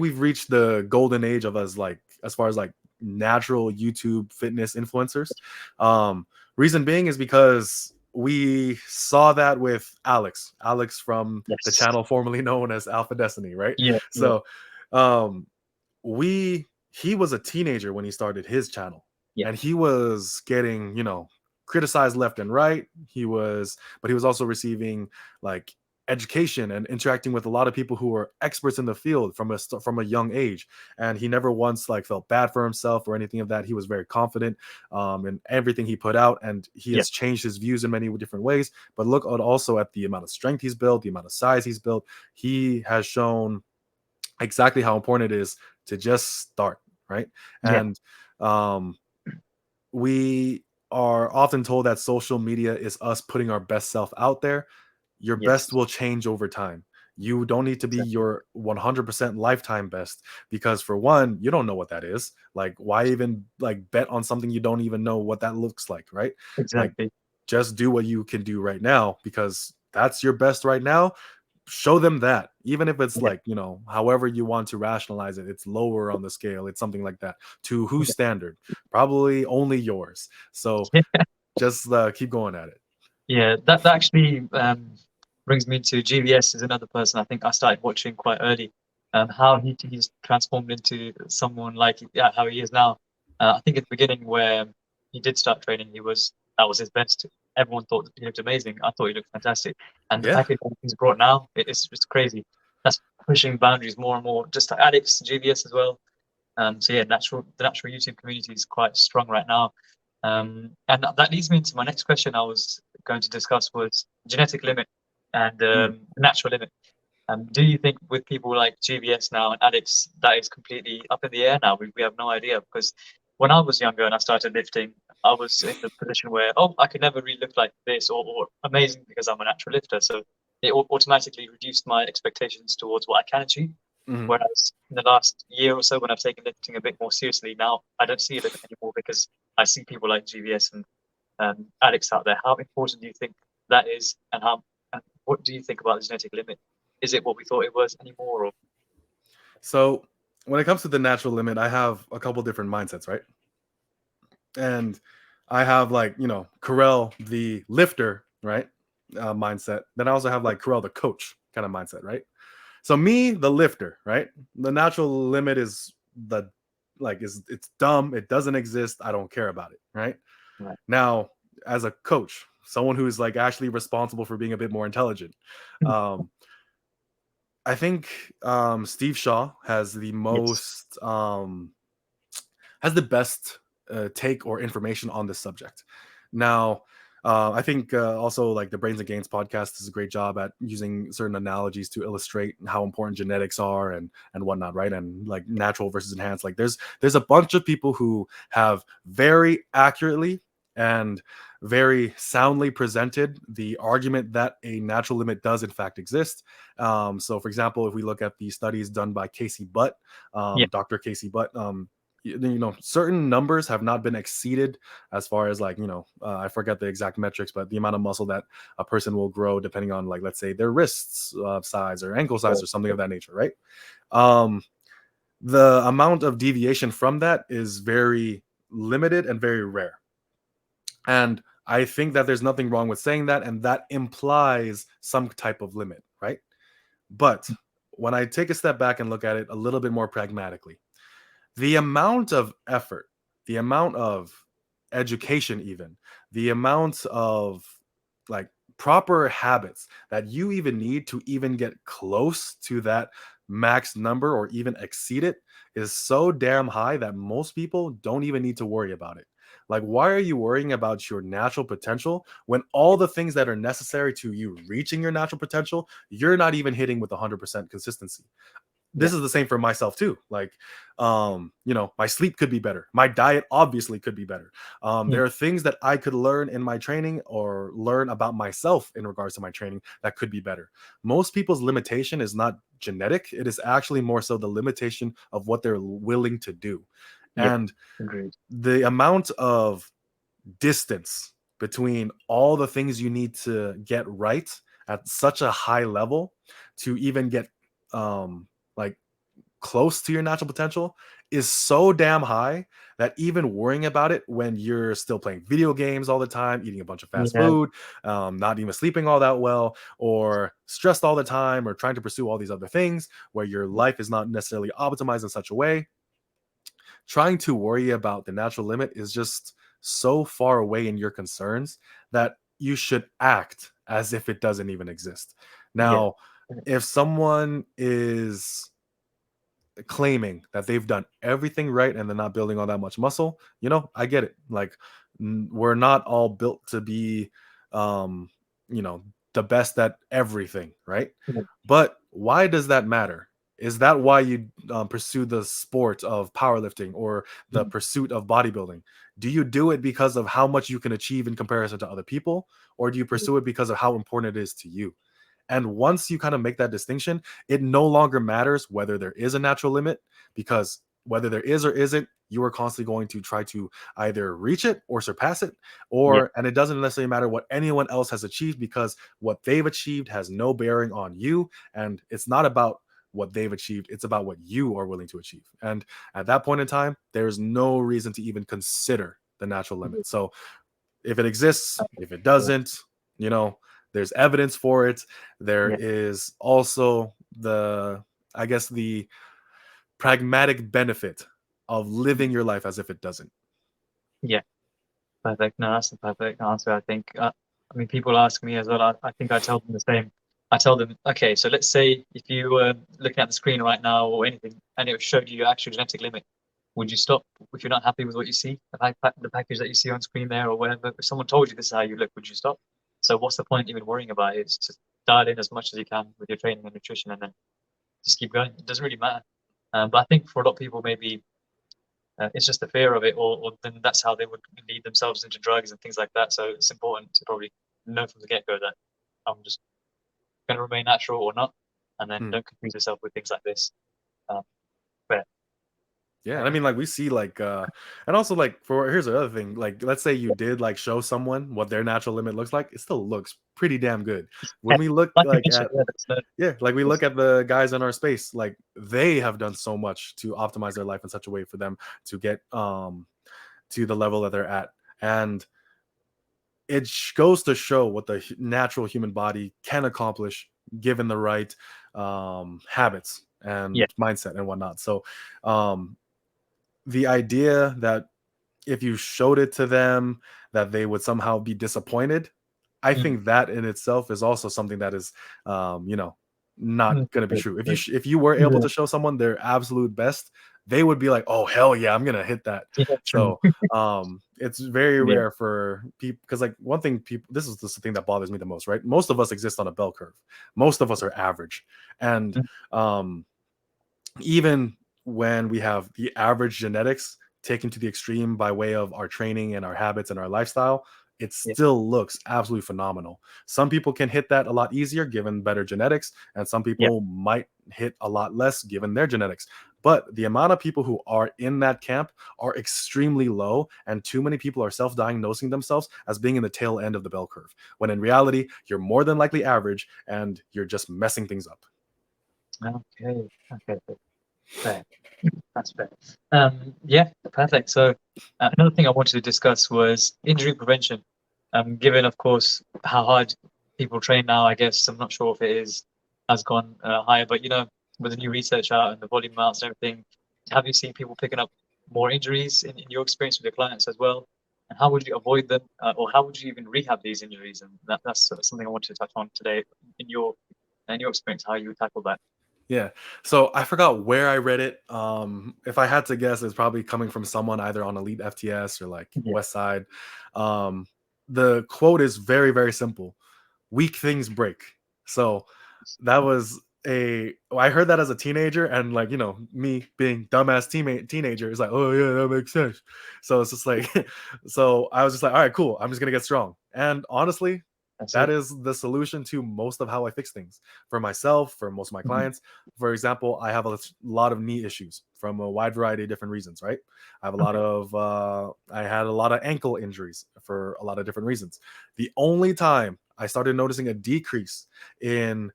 we've reached the golden age of us, like as far as like natural YouTube fitness influencers. um Reason being is because we saw that with Alex from the yes, channel formerly known as Alpha Destiny, right? yeah, yeah, So um we he was a teenager when he started his channel, yeah, and he was getting, criticized left and right. But he was also receiving like education and interacting with a lot of people who are experts in the field from a young age. And he never once like felt bad for himself or anything of that. He was very confident in everything he put out, and he Yeah, has changed his views in many different ways. But look also at the amount of strength he's built, the amount of size he's built. He has shown exactly how important it is to just start, right? yeah, And um, we are often told that social media is us putting our best self out there. Your best yes, will change over time. You don't need to be exactly, your 100% lifetime best, because for one, you don't know what that is. Like, why even like bet on something you don't even know what that looks like, right? Like, exactly. just do what you can do right now, because that's your best right now. Show them that, even if it's Yeah, like, however you want to rationalize it, it's lower on the scale, it's something like that. To whose standard? Probably only yours. So yeah. just keep going at it. Yeah, that actually brings me to GVS is another person I think I started watching quite early. How he's transformed into someone like yeah, how he is now. I think at the beginning where he did start training, that was his best. Everyone thought he looked amazing. I thought he looked fantastic, and the Yeah. package he's brought now, it's crazy. That's pushing boundaries more and more. Just like Alex, GVS as well. So yeah, the natural YouTube community is quite strong right now. And that leads me into my next question I was going to discuss was genetic limit and Mm. natural limit. Do you think with people like GVS now and Alex, that is completely up in the air now? We have no idea because when I was younger and I started lifting, I was in the position where, oh, I could never really look like this or amazing because I'm a natural lifter. So it automatically reduced my expectations towards what I can achieve. Mhm. Whereas in the last year or so, when I've taken lifting a bit more seriously, now I don't see a limit anymore because I see people like GVS and Alex out there. How important do you think that is, and what do you think about the genetic limit? Is it what we thought it was anymore? Or So when it comes to the natural limit, I have a couple different mindsets, right? And I have like, Karel the lifter, right? Mindset. Then I also have like Karel the coach kind of mindset, right? So me, the lifter, right? The natural limit is the like is it's dumb. It doesn't exist. I don't care about it, right? right. Now, as a coach, someone who's like actually responsible for being a bit more intelligent, um, I think Steve Shaw Yes. has the best take or information on this subject. Now, I think also like the Brains and Gains podcast does a great job at using certain analogies to illustrate how important genetics are and whatnot, right? And like natural versus enhanced. Like there's a bunch of people who have very accurately and very soundly presented the argument that a natural limit does in fact exist. So, for example, if we look at the studies done by Casey Butt, Yeah. Dr. Casey Butt, certain numbers have not been exceeded as far as like I forget the exact metrics, but the amount of muscle that a person will grow depending on like, let's say, their wrists size or ankle size or something of that nature, right? um the amount of deviation from that is very limited and very rare, and I think that there's nothing wrong with saying that, and that implies some type of limit, right? But when I take a step back and look at it a little bit more pragmatically, the amount of effort, the amount of education, even the amount of like proper habits that you even need to even get close to that max number or even exceed it is so damn high that most people don't even need to worry about it. Like, why are you worrying about your natural potential when all the things that are necessary to you reaching your natural potential, you're not even hitting with 100% consistency? Yeah. This is the same for myself too. Like, my sleep could be better, my diet obviously could be better. Mm. There are things that I could learn in my training or learn about myself in regards to my training that could be better. Most people's limitation is not genetic, it is actually more so the limitation of what they're willing to do. Yeah. And Agreed. the amount of distance between all the things you need to get right at such a high level to even get like close to your natural potential is so damn high that even worrying about it when you're still playing video games all the time, eating a bunch of fast Yeah. food, not even sleeping all that well, or stressed all the time, or trying to pursue all these other things where your life is not necessarily optimized in such a way, trying to worry about the natural limit is just so far away in your concerns that you should act as if it doesn't even exist. Yeah. Now, if someone is claiming that they've done everything right and they're not building all that much muscle, I get it. Like, we're not all built to be, um, you know, the best at everything, right? Yeah. But why does that matter? Is that why you pursue the sport of powerlifting or the Mhm. pursuit of bodybuilding? Do you do it because of how much you can achieve in comparison to other people, or do you pursue it because of how important it is to you? And once you kind of make that distinction, it no longer matters whether there is a natural limit, because whether there is or isn't, you are constantly going to try to either reach it or surpass it, Yeah. and it doesn't necessarily matter what anyone else has achieved, because what they've achieved has no bearing on you. And it's not about what they've achieved, it's about what you are willing to achieve. And at that point in time, there's no reason to even consider the natural limit. So if it exists, if it Yeah. doesn't, you know, there's evidence for it. There Yeah. is also I guess, the pragmatic benefit of living your life as if it doesn't. Yeah. Perfect. No, that's the perfect answer, I think. I mean, people ask me as well. I think I tell them the same. I tell them, okay, so let's say if you were looking at the screen right now or anything, and it showed you your actual genetic limit, would you stop if you're not happy with what you see, the package that you see on screen there or whatever? If someone told you this is how you look, would you stop? So what's the point even worrying about it? It's just dial in as much as you can with your training and nutrition, and then just keep going. It doesn't really matter. But I think for a lot of people, maybe it's just the fear of it, or then that's how they would lead themselves into drugs and things like that. So it's important to probably know from the get go that I'm just going to remain natural or not, and then Mm. don't confuse yourself with things like this. Um, but Yeah, and I yeah, mean, like, we see, like, and also, like, for here's the other thing, like, let's say you did, like, show someone what their natural limit looks like, it still looks pretty damn good. When we look, like you like, mentioned, at yeah, that's the yeah, like, we look at the guys in our space, like, they have done so much to optimize their life in such a way for them to get to the level that they're at. And it goes to show what the natural human body can accomplish given the right habits yeah, and mindset and whatnot. So um the idea that if you showed it to them that they would somehow be disappointed, I mm, think that in itself is also something that is, not mm, going to be good, true. good. If you were able Yeah, to show someone their absolute best, they would be like, "Oh hell yeah, I'm gonna hit that." yeah, true. So it's very Yeah, rare for people, because, like, one thing people, this is the thing that bothers me the most, right? Most of us exist on a bell curve. Most of us are average, and mm, um, even when we have the average genetics taken to the extreme by way of our training and our habits and our lifestyle, it yeah, still looks absolutely phenomenal. Some people can hit that a lot easier given better genetics, and some yeah, people might hit a lot less given their genetics. But the amount of people who are in that camp are extremely low, and too many people are self diagnosing themselves as being in the tail end of the bell curve, when in reality, you're more than likely average and you're just messing things up. okay, okay, fair. That's fair. Yeah, perfect. So another thing I wanted to discuss was injury prevention. Given, of course, how hard people train now, I guess I'm not sure if it is has gone higher, but with the new research out and the volume amounts and everything, have you seen people picking up more injuries in your experience with your clients as well? And how would you avoid them, or how would you even rehab these injuries? And that's something I wanted to touch on today in your experience, how you would tackle that. Yeah. So I forgot where I read it. If I had to guess, it's probably coming from someone either on Elite FTS or like Yeah. West Side. Um, the quote is very, very simple: "Weak things break." So that was I heard that as a teenager, and, like, me being dumbass teenager is like, "Oh yeah, that makes sense." So it's just like, so I was just like, "All right, cool. I'm just gonna get strong." And honestly, That's that it. is the solution to most of how I fix things for myself, for most of my Mhm. clients. For example, I have a lot of knee issues from a wide variety of different reasons, right? Okay. I had a lot of ankle injuries for a lot of different reasons. The only time I started noticing a decrease in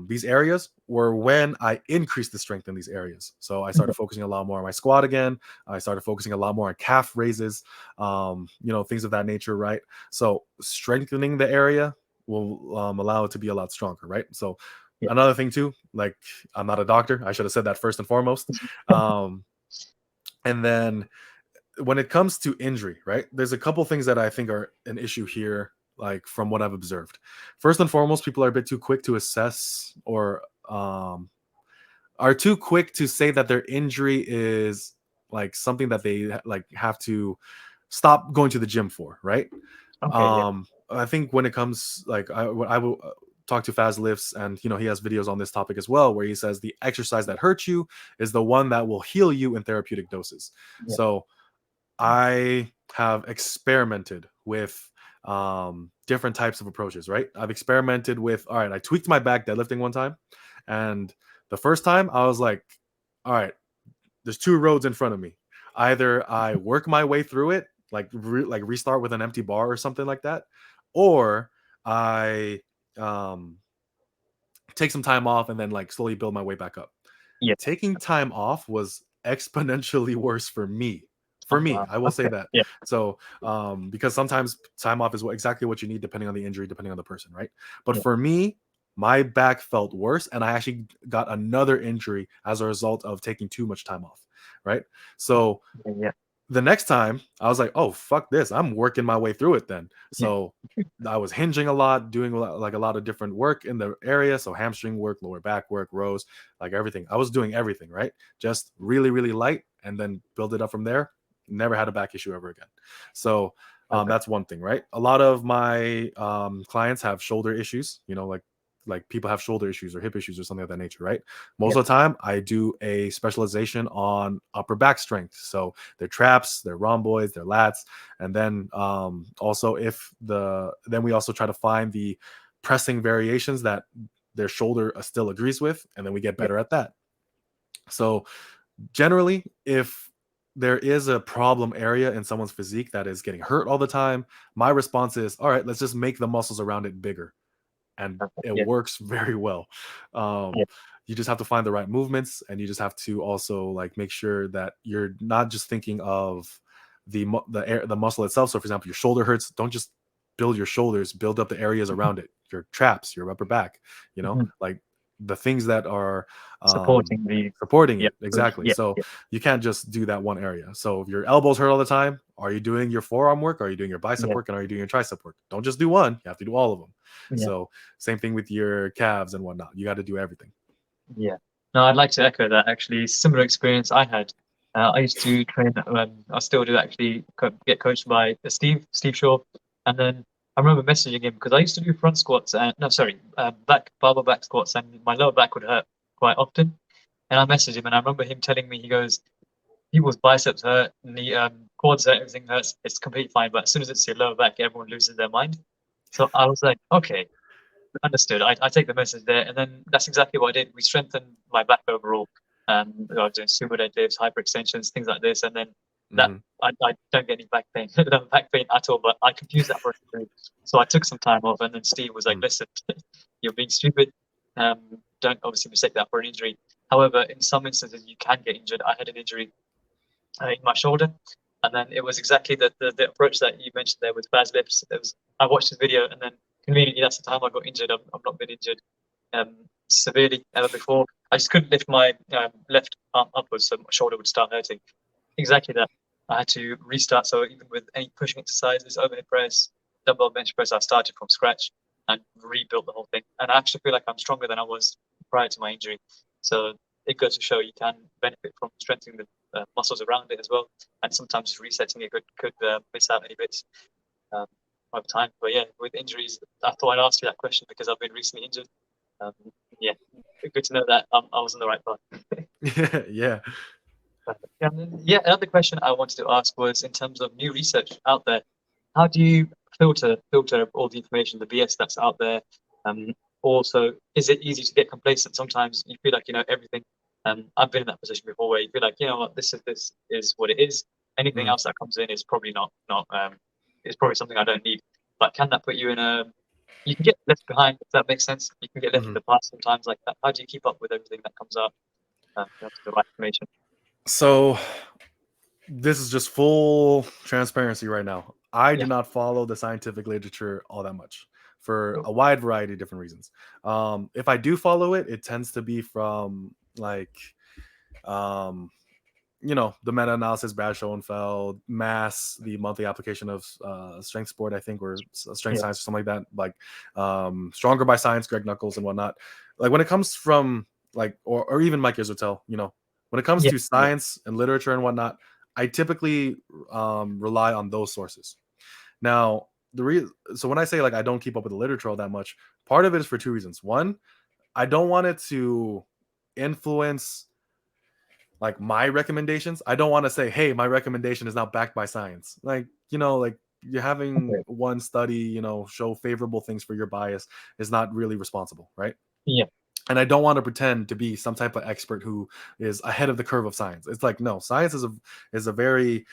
these areas were when I increased the strength in these areas. So I started Okay. focusing a lot more on my squat again. I started focusing a lot more on calf raises, things of that nature, right? So strengthening the area will allow it to be a lot stronger, right? So Yeah. another thing too, like, I'm not a doctor. I should have said that first and foremost. Um, and then when it comes to injury, right? There's a couple things that I think are an issue here, like from what I've observed. First and foremost, people are a bit too quick to assess or are too quick to say that their injury is like something that they like have to stop going to the gym for, right? Okay, yeah, I think when it comes like I will talk to Faz Lifts, and he has videos on this topic as well, where he says the exercise that hurts you is the one that will heal you in therapeutic doses. yeah, So I have experimented with different types of approaches, right? I've experimented with, all right, I tweaked my back deadlifting one time. And the first time I was like, all right, there's two roads in front of me. Either I work my way through it, like restart with an empty bar or something like that, or I um, take some time off and then like slowly build my way back up. yeah. Taking time off was exponentially worse for me. For Oh, me, wow. I will say Okay, that. yeah, So, because sometimes time off is exactly what you need, depending on the injury, depending on the person, right? But yeah, for me, my back felt worse, and I actually got another injury as a result of taking too much time off, right? So yeah, the next time I was like, oh, fuck this. I'm working my way through it then. yeah, So I was hinging a lot, doing like a lot of different work in the area. So hamstring work, lower back work, rows, like everything. I was doing everything, right? Just really, really light and then build it up from there. Never had a back issue ever again. So perfect. that's one thing, right? A lot of my clients have shoulder issues, like people have shoulder issues or hip issues or something of that nature, right? Most Yeah, of the time, I do a specialization on upper back strength. So their traps, their rhomboids, their lats, and then also then we also try to find the pressing variations that their shoulder still agrees with, and then we get yeah, better at that. So generally, if there is a problem area in someone's physique that is getting hurt all the time, my response is, all right, let's just make the muscles around it bigger, and perfect. it Yeah, works very well. yeah, You just have to find the right movements, and you just have to also like make sure that you're not just thinking of the muscle itself. So, for example, your shoulder hurts. Don't just build your shoulders; build up the areas mhm, around it, your traps, your upper back. mhm. Like the things that are um, Supporting the, supporting yeah, it exactly. yeah, So yeah, you can't just do that one area. So if your elbows hurt all the time, are you doing your forearm work? Are you doing your bicep yeah, work? And are you doing your tricep work? Don't just do one. You have to do all of them. yeah, So same thing with your calves and whatnot. You got to do everything. yeah. No, I'd like to echo that actually. Similar experience I had. I used to train, I still do actually get coached by Steve Shaw. And then I remember messaging him because I used to do front squats and, no, sorry, barbell back squats, and my lower back would hurt quite often. And I messaged him and I remember him telling me, he goes, people's biceps hurt, knee, quads hurt, everything hurts. It's completely fine. But as soon as it's your lower back, everyone loses their mind. So I was like, okay, understood. I take the message there, and then that's exactly what I did. We strengthened my back overall. I was doing sumo deadlifts, hyper extensions, things like this, and then that Hmm. I don't get any back pain, no back pain at all. But I confused that for a injury, so I took some time off, and then Steve was like, Hmm. "Listen, you're being stupid. Don't obviously mistake that for an injury. However, in some instances, you can get injured. I had an injury in my shoulder. And then it was exactly the approach that you mentioned there with Baz Lips. It was, I watched his video, and then conveniently that's the time I got injured. I've not been injured severely ever before. I just couldn't lift my left arm upwards, so my shoulder would start hurting. Exactly that. I had to restart. So even with any pushing exercises, overhead press, dumbbell bench press, I started from scratch and rebuilt the whole thing. And I actually feel like I'm stronger than I was prior to my injury. So it goes to show you can benefit from strengthening the muscles around it as well. And sometimes just resetting it could miss out any bits um, over time. But yeah, with injuries, I thought I'd ask you that question because I've been recently injured. Um, yeah, good to know that I was on the right path. Yeah. Perfect. And then, yeah, another question I wanted to ask was in terms of new research out there, how do you filter all the information, the BS that's out there? Um, Also, is it easy to get complacent? Sometimes you feel like you know everything. I've been in that position before where you feel like, you know what, this is what it is. Anything Mhm. else that comes in is probably not is probably something I don't need. But can that put you in a you can get left behind, if that makes sense. You can get left in Mhm. the past sometimes like that. How do you keep up with everything that comes up in terms of the right information? So this is just full transparency right now. I do Yeah. not follow the scientific literature all that much for Cool. a wide variety of different reasons. If I do follow it, it tends to be from like um, the meta-analysis, Brad Schoenfeld, mass, the monthly application of strength sport, I think, or strength Yeah. science or something like that, like Stronger by Science, Greg Nuckols and whatnot. Like when it comes from like, or even Mike Israetel, when it comes Yeah. to Yeah. science and literature and whatnot, I typically rely on those sources. Now, so when I say like I don't keep up with the literature all that much, part of it is for two reasons. One, I don't want it to influence like my recommendations. I don't want to say, hey, my recommendation is now backed by science. Like, like you're having Okay. one study, show favorable things for your bias is not really responsible, right? Yeah. And I don't want to pretend to be some type of expert who is ahead of the curve of science. It's like, no, science is a very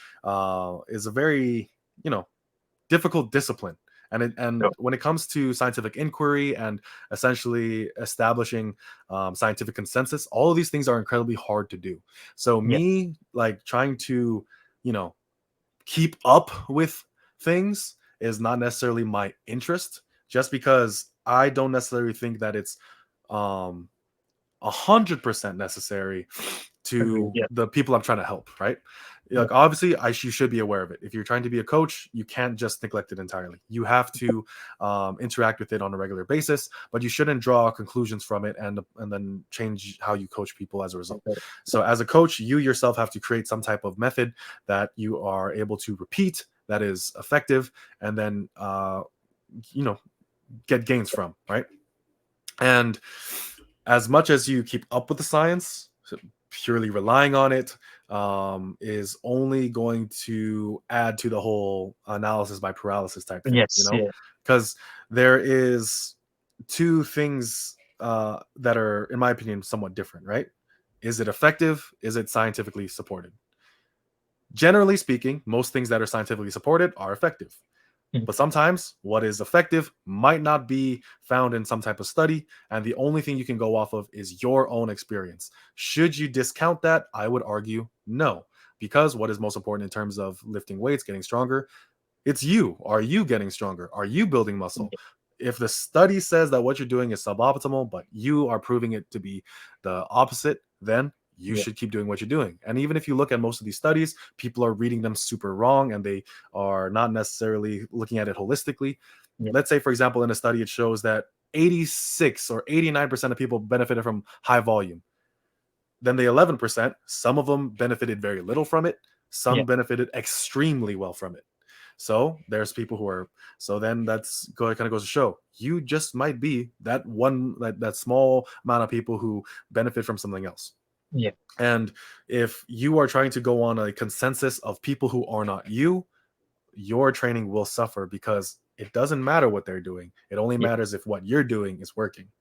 you know difficult discipline. And Sure. when it comes to scientific inquiry and essentially establishing scientific consensus, all of these things are incredibly hard to do. So Yeah. me like trying to you know keep up with things is not necessarily my interest, just because I don't necessarily think that it's um 100% necessary Agreed. to Yeah. the people I'm trying to help, right? Yeah. Like obviously, you should be aware of it. If you're trying to be a coach, you can't just neglect it entirely. You have to interact with it on a regular basis, but you shouldn't draw conclusions from it and then change how you coach people as a result. Okay. So as a coach, you yourself have to create some type of method that you are able to repeat, that is effective, and then you know get gains from, right? And as much as you keep up with the science, purely relying on it is only going to add to the whole analysis by paralysis type thing, Yes. Yeah. because there is two things that are, in my opinion, somewhat different, right? Is it effective? Is it scientifically supported? Generally speaking, most things that are scientifically supported are effective. Mhm. But sometimes what is effective might not be found in some type of study, and the only thing you can go off of is your own experience. Should you discount that? I would argue no, because what is most important in terms of lifting weights, getting stronger, it's you. Are you getting stronger? Are you building muscle? Yeah. If the study says that what you're doing is suboptimal, but you are proving it to be the opposite, then you Yeah. should keep doing what you're doing. And even if you look at most of these studies, people are reading them super wrong and they are not necessarily looking at it holistically. Yeah. Let's say, for example, in a study, it shows that 86 or 89% of people benefited from high volume. Then the 11%, some of them benefited very little from it, Yeah. some benefited extremely well from it. So there's people who are, so then kind of goes to show you just might be that one, that small amount of people who benefit from something else. Yeah. And if you are trying to go on a consensus of people who are not you, your training will suffer, because it doesn't matter what they're doing. It only Yeah. matters if what you're doing is working.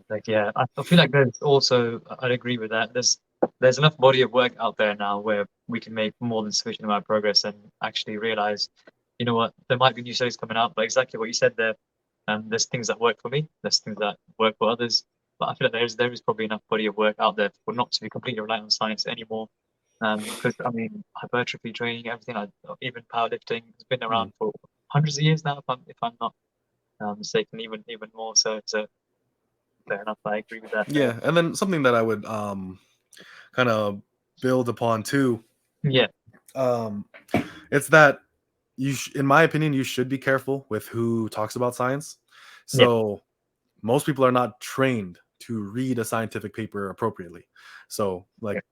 Like, yeah, I feel like there's also, I'd agree with that. There's enough body of work out there now where we can make more than sufficient amount of progress and actually realize, you know what, there might be new studies coming out, but exactly what you said there. There's things that work for me, there's things that work for others. But I feel like there is probably enough body of work out there for not to be completely reliant on science anymore. Because I mean, hypertrophy training, everything like even powerlifting has been Mm. around for hundreds of years now, if I'm not mistaken, even more so. So fair enough, I agree with that. Yeah, and then something that I would kind of build upon too, Yeah, um, it's that in my opinion, you should be careful with who talks about science. yeah, So most people are not trained to read a scientific paper appropriately. So yeah, like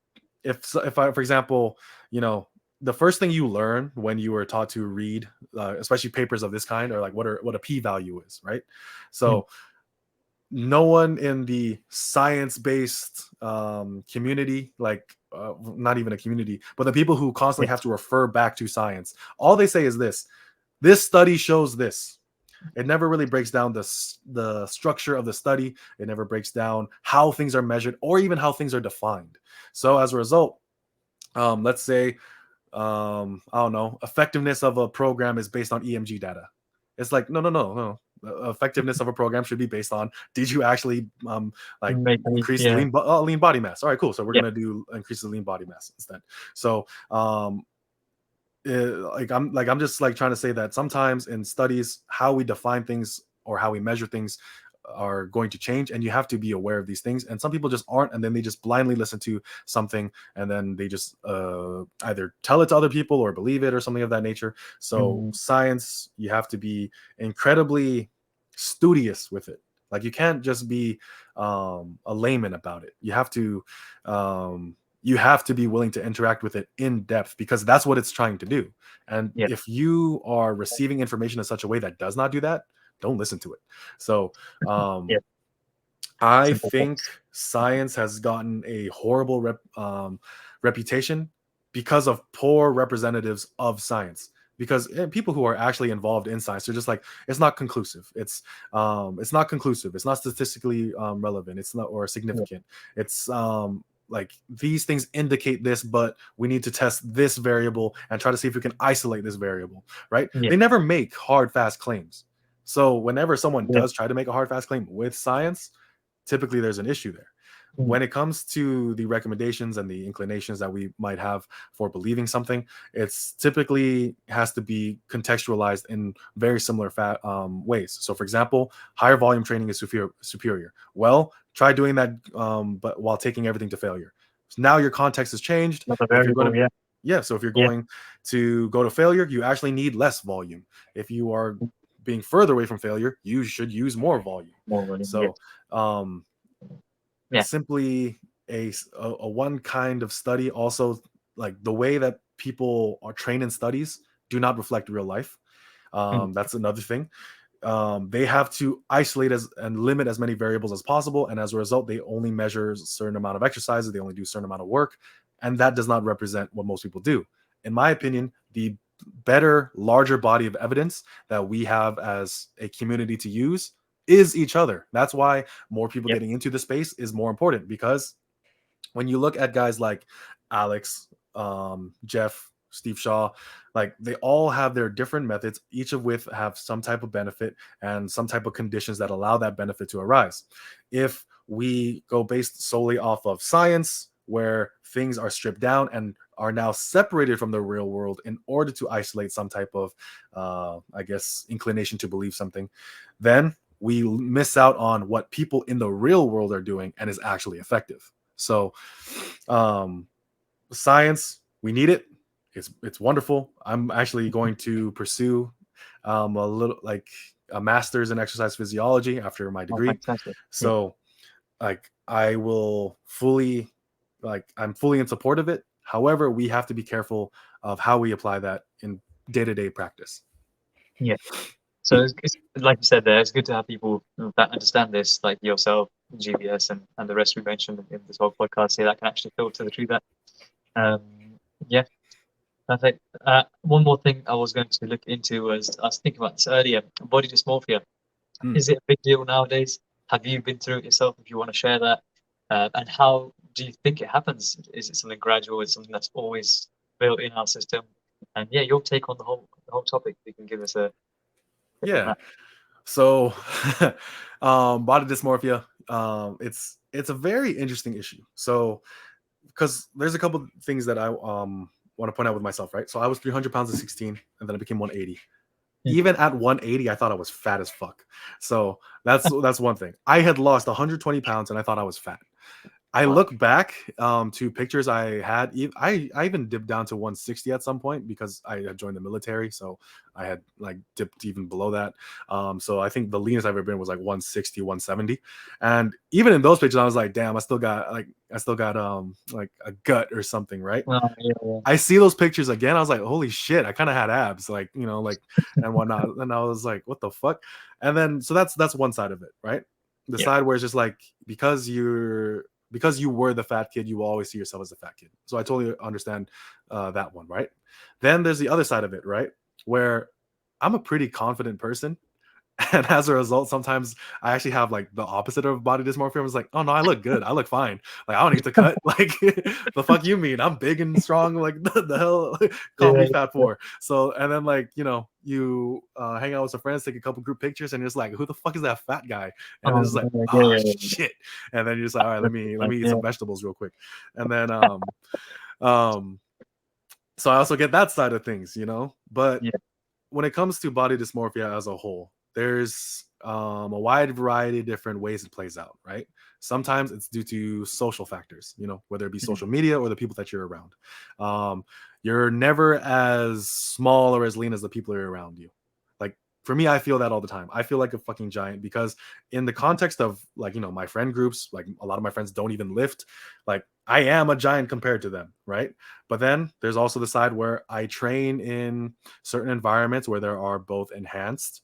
if I, for example, you know, the first thing you learn when you were taught to read, especially papers of this kind, are like what a p-value is, right? mm, So no one in the science-based community, like not even a community, but the people who constantly yeah, have to refer back to science, all they say is this study shows this. It never really breaks down the structure of the study. It never breaks down how things are measured or even how things are defined. So as a result, let's say I don't know, effectiveness of a program is based on EMG data. It's like no. The effectiveness of a program should be based on, did you actually like make me, increase yeah, lean body mass? All right, cool. So we're yeah, gonna do increase the lean body mass instead. So I'm just like trying to say that sometimes in studies, how we define things or how we measure things are going to change, and you have to be aware of these things. And some people just aren't, and then they just blindly listen to something, and then they just either tell it to other people or believe it or something of that nature. So Mm, science, you have to be incredibly studious with it. Like, you can't just be a layman about it. You have to be willing to interact with it in depth, because that's what it's trying to do. And yeah. if you are receiving information in such a way that does not do that, don't listen to it. So Yeah. I Simple think things. science has gotten a horrible reputation because of poor representatives of science. Because people who are actually involved in science are just like, it's not conclusive. It's not conclusive. It's not statistically relevant. It's not or Yeah. significant. It's like, these things indicate this, but we need to test this variable and try to see if we can isolate this variable. Right? Yeah. They never make hard, fast claims. So whenever someone Yeah. does try to make a hard, fast claim with science, typically there's an issue there. Mm, When it comes to the recommendations and the inclinations that we might have for believing something, it's typically has to be contextualized in very similar ways. So, for example, higher volume training is superior. Well, try doing that, but while taking everything to failure. So now your context has changed. another If you're going variable. to Yeah. Yeah, so if you're Yeah. going to go to failure, you actually need less volume. If you are being further away from failure, you should use more volume. More volume. Yeah. So um, Yeah. simply a one kind of study, also, like, the way that people are trained in studies do not reflect real life. Mm, That's another thing. They have to isolate and limit as many variables as possible, and as a result, they only measure a certain amount of exercises, they only do a certain amount of work, and that does not represent what most people do. In my opinion, the better, larger body of evidence that we have as a community to use is each other. That's why more people yeah. getting into the space is more important, because when you look at guys like Alex, Jeff, Steve Shaw, like, they all have their different methods, each of which have some type of benefit and some type of conditions that allow that benefit to arise. If we go based solely off of science, where things are stripped down and are now separated from the real world in order to isolate some type of, I guess, inclination to believe something, then we miss out on what people in the real world are doing and is actually effective. So, um, science, we need it. It's wonderful. I'm actually going to pursue a little, like, a master's in exercise physiology after my Oh, degree. fantastic. Yeah. So, like, I will fully, like, I'm fully in support of it. However, we have to be careful of how we apply that in day-to-day practice. Yeah. So it's like you said there, it's good to have people that understand this, like yourself, GBS, and the rest we mentioned in this whole podcast here, that can actually filter the truth. That, um, yeah, perfect. One more thing I was going to look into was I was thinking about this earlier. Body dysmorphia. Hmm. Is it a big deal nowadays? Have you been through it yourself? If you want to share that, and how do you think it happens? Is it something gradual? Is it something that's always built in our system? And yeah, your take on the whole topic. You can give us a tip on Yeah. that. So, body dysmorphia, it's a very interesting issue. So, because there's a couple things that I want to point out with myself, right? So I was 300 pounds at 16, and then I became 180. Mm. Even at 180, I thought I was fat as fuck. So that's one thing. I had lost 120 pounds, and I thought I was fat. I Wow. look back to pictures I had. I even dipped down to 160 at some point because I had joined the military, so I had, like, dipped even below that. So I think the leanest I've ever been was like 160, 170, and even in those pictures, I was like, damn, I still got like a gut or something, right? Oh, yeah, yeah, I see those pictures again. I was like, holy shit, I kind of had abs, like, like, and whatnot. And I was like, what the fuck? And then, so that's one side of it, right? The yeah, side where it's just like, because you were the fat kid, you will always see yourself as a fat kid. So I totally understand that one, right? Then there's the other side of it, right? Where I'm a pretty confident person, and as a result, sometimes I actually have, like, the opposite of body dysmorphia. I was like, oh no, I look good. I look fine. Like, I don't need to cut. Like, the fuck you mean? I'm big and strong. Like, the hell call yeah, me fat yeah. for? So, and then, like, you hang out with some friends, take a couple group pictures, and you're just like, who the fuck is that fat guy? And then Oh, it's like, yeah, yeah, oh yeah, yeah. shit. And then you're just like, all right, let Like, me eat yeah, some vegetables real quick. And then um so I also get that side of things, but yeah, when it comes to body dysmorphia as a whole, there's a wide variety of different ways it plays out, right? Sometimes it's due to social factors, whether it be Mhm. social media or the people that you're around. Um, you're never as small or as lean as the people who are around you. Like for me, I feel that all the time. I feel like a fucking giant because in the context of like, my friend groups, like a lot of my friends don't even lift. Like I am a giant compared to them, right? But then there's also the side where I train in certain environments where there are both enhanced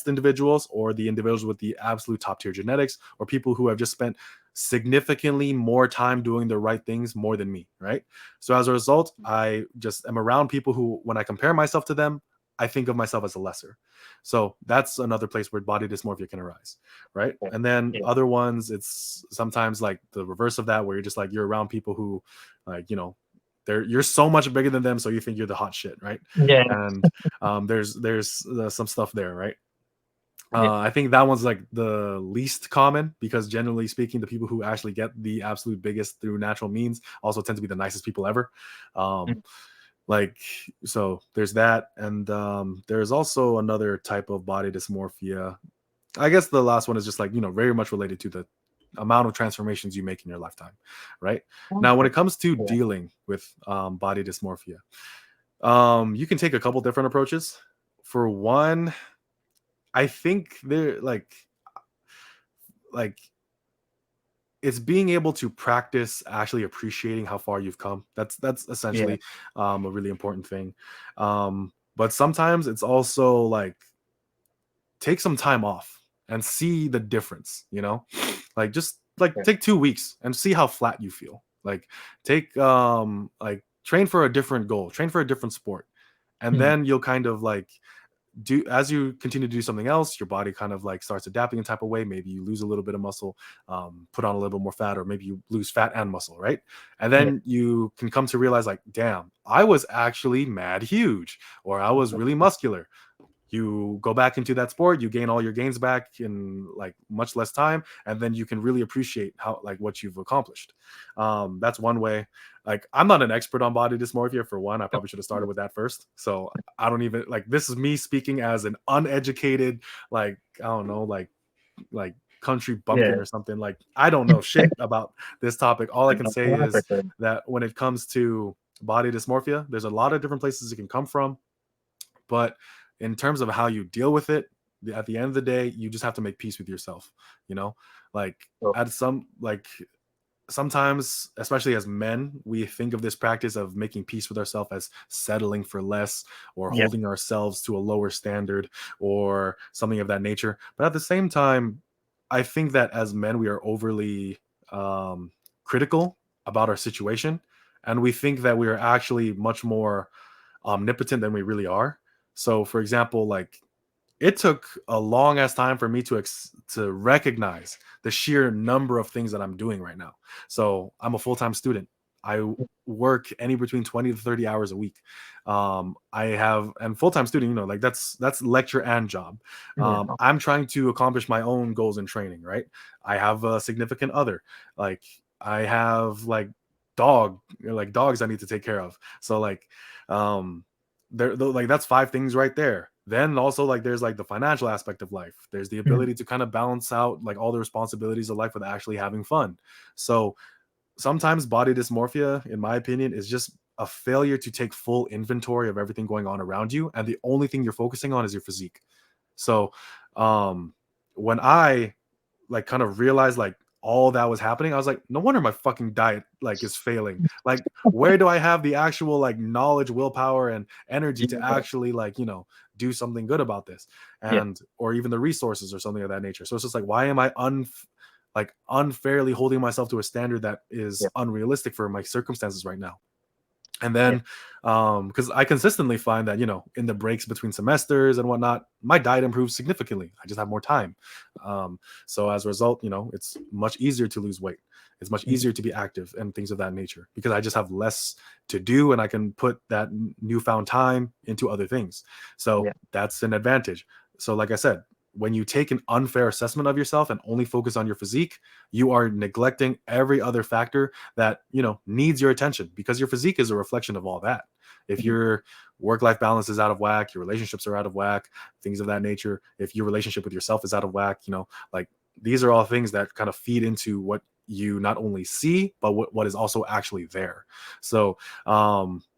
individuals or the individuals with the absolute top tier genetics or people who have just spent significantly more time doing the right things more than me, right? So as a result, I just am around people who, when I compare myself to them, I think of myself as a lesser. So that's another place where body dysmorphia can arise, right? Yeah. And then Yeah. other ones, it's sometimes like the reverse of that, where you're just like you're around people who, like you're so much bigger than them, so you think you're the hot shit, right? Yeah. And there's some stuff there, right? Yeah. I think that one's like the least common because generally speaking, the people who actually get the absolute biggest through natural means also tend to be the nicest people ever. Mhm. Like so there's that, and there's also another type of body dysmorphia. I guess the last one is just like very much related to the amount of transformations you make in your lifetime, right? Now when Okay. it comes to Yeah. dealing with body dysmorphia, you can take a couple different approaches. For one, I think they're like it's being able to practice actually appreciating how far you've come. That's Yeah. essentially a really important thing. But sometimes it's also like take some time off and see the difference, like just like Yeah. take 2 weeks and see how flat you feel. Like take like train for a different goal, train for a different sport, and Mhm. then you'll kind of like do as you continue to do something else, your body kind of like starts adapting in type of way. Maybe you lose a little bit of muscle, put on a little bit more fat, or maybe you lose fat and muscle, right? And Yeah. then you can come to realize like, damn, I was actually mad huge, or I was really muscular. You go back into that sport, you gain all your gains back in like much less time, and then you can really appreciate how like what you've accomplished. That's one way. Like I'm not an expert on body dysmorphia for one. I No. probably should have started with that first. So I don't even like this is me speaking as an uneducated, like I don't know, like country bumpkin Yeah. or something. Like I don't know shit about this topic. All I can No, say that's is okay. that when it comes to body dysmorphia, there's a lot of different places it can come from, but in terms of how you deal with it, at the end of the day, you just have to make peace with yourself, you know? Like So, at some like sometimes, especially as men, we think of this practice of making peace with ourselves as settling for less or yeah. holding ourselves to a lower standard or something of that nature. But at the same time, I think that as men, we are overly critical about our situation. And we think that we are actually much more omnipotent than we really are. So, for example, like it took a long ass time for me to recognize the sheer number of things that I'm doing right now. So I'm a full-time student. I work any between 20 to 30 hours a week. I have and full-time student, like that's lecture and job. Yeah. I'm trying to accomplish my own goals in training, right? I have a significant other. Like I have like dogs I need to take care of. So like um like that's five things right there. Then also like there's like the financial aspect of life. There's the Mhm. ability to kind of balance out like all the responsibilities of life with actually having fun. So sometimes body dysmorphia, in my opinion, is just a failure to take full inventory of everything going on around you, and the only thing you're focusing on is your physique. So um when I like kind of realized like all that was happening, I was like, no wonder my fucking diet like is failing. Like, where do I have the actual like knowledge, willpower, and energy to Yeah. actually like do something good about this, Yeah. and or even the resources or something of that nature. So it's just like, why am I like unfairly holding myself to a standard that is Yeah. unrealistic for my circumstances right now? And Yeah. then because I consistently find that in the breaks between semesters and whatnot, my diet improves significantly. I just have more time. So as a result, it's much easier to lose weight. It's much Mhm. easier to be active and things of that nature because I just have less to do and I can put that newfound time into other things. So Yeah. that's an advantage. So like I said, when you take an unfair assessment of yourself and only focus on your physique, you are neglecting every other factor that, needs your attention, because your physique is a reflection of all that. If Mhm. your work-life balance is out of whack, your relationships are out of whack, things of that nature, if your relationship with yourself is out of whack, like, these are all things that kind of feed into what you not only see, but what is also actually there. So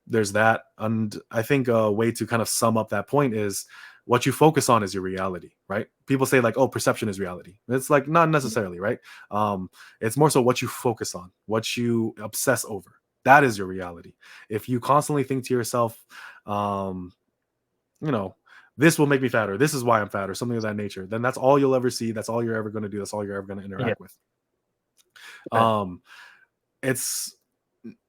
there's that. And I think a way to kind of sum up that point is, what you focus on is your reality, right? People say like, oh, perception is reality. It's like, not necessarily, right? It's more so what you focus on, what you obsess over. That is your reality. If you constantly think to yourself, um, you know, this will make me fatter, this is why I'm fat, or something of that nature, then that's all you'll ever see. That's all you're ever going to do. That's all you're ever going to Yeah. interact with. Fair. Um, it's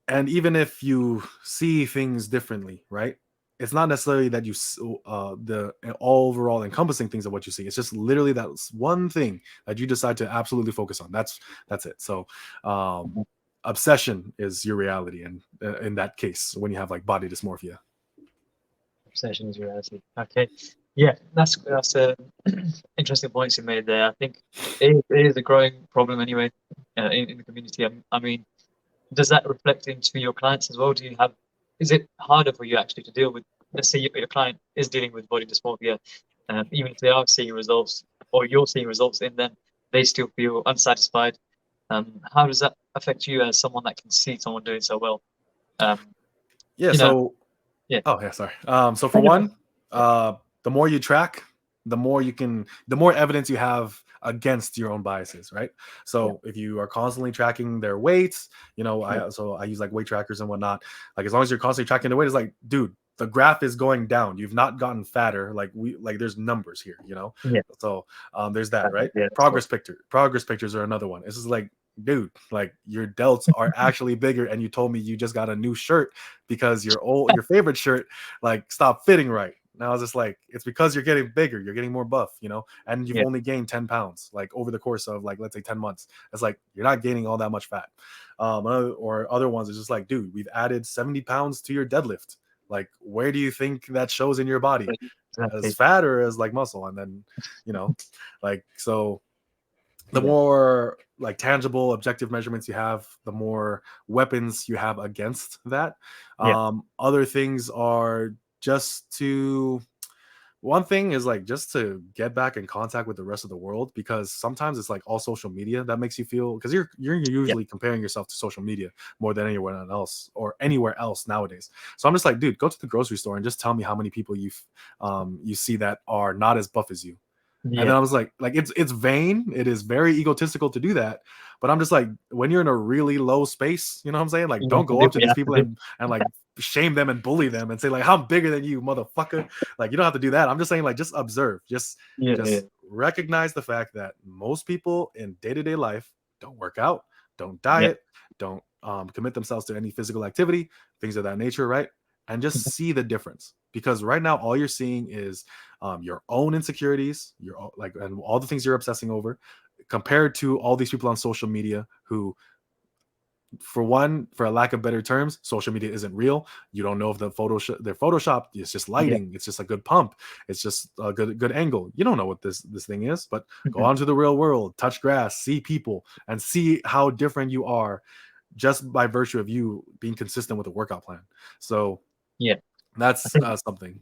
and even if you see things differently, right? It's not necessarily that the overall encompassing things of what you see. It's just literally that one thing that you decide to absolutely focus on. That's it. So, Mhm. obsession is your reality, and in that case, when you have like body dysmorphia. Obsession is reality. Okay. Yeah, that's a interesting points you made there. I think it is a growing problem anyway in the community. I mean, does that reflect into your clients as well? Is it harder for you actually to deal with, let's say your client is dealing with body dysmorphia, even if they are seeing results or you're seeing results in them, they still feel unsatisfied. How does that affect you as someone that can see someone doing so well? Um, Yeah. you know, So, yeah. oh yeah, sorry. So for one, Yeah, the more you track, the more evidence you have against your own biases, right? yeah, So if you are constantly tracking their weights, yeah, I use like weight trackers and whatnot. Like, as long as you're constantly tracking their weight, it's like, dude, the graph is going down. You've not gotten fatter. Like there's numbers here. yeah. So there's that, right? Yeah, that's what. Progress pictures are another one. This is like, dude, like, your delts are actually bigger, and you told me you just got a new shirt because your favorite shirt like stopped fitting right. Now it's just like, it's because you're getting bigger, you're getting more buff, and you've Yeah, only gained 10 pounds like over the course of, like, let's say 10 months. It's like, you're not gaining all that much fat. Or other ones is just like, dude, we've added 70 pounds to your deadlift. Like, where do you think that shows in your body? As exactly. fat or as like muscle? And then, you know, like, so the Yeah, more like tangible objective measurements you have, the more weapons you have against that. yeah, Other things are just to one thing is like, just to get back in contact with the rest of the world, because sometimes it's like all social media that makes you feel, because you're yeah, usually comparing yourself to social media more than anyone else or anywhere else nowadays. So I'm just like, dude, go to the grocery store and just tell me how many people you see that are not as buff as you. And yeah. then I was like, it's vain. It is very egotistical to do that. But I'm just like, when you're in a really low space, you know what I'm saying? Like, You have don't to go do up to what you these have to people do. and like shame them and bully them and say like, I'm bigger than you, motherfucker. Like, you don't have to do that. I'm just saying, like, just observe. Yeah, yeah, Just recognize the fact that most people in day-to-day life don't work out, don't yeah. diet, don't commit themselves to any physical activity, things of that nature, right? And just see the difference, because right now all you're seeing is your own insecurities, and all the things you're obsessing over, compared to all these people on social media who, for one, for a lack of better terms, social media isn't real. You don't know if they're photoshopped. It's just Yeah. lighting. It's just a good pump. It's just a good angle. You don't know what this thing is. But go Mhm. out into the real world, touch grass, see people, and see how different you are just by virtue of you being consistent with a workout plan. So Yeah. I that's think something.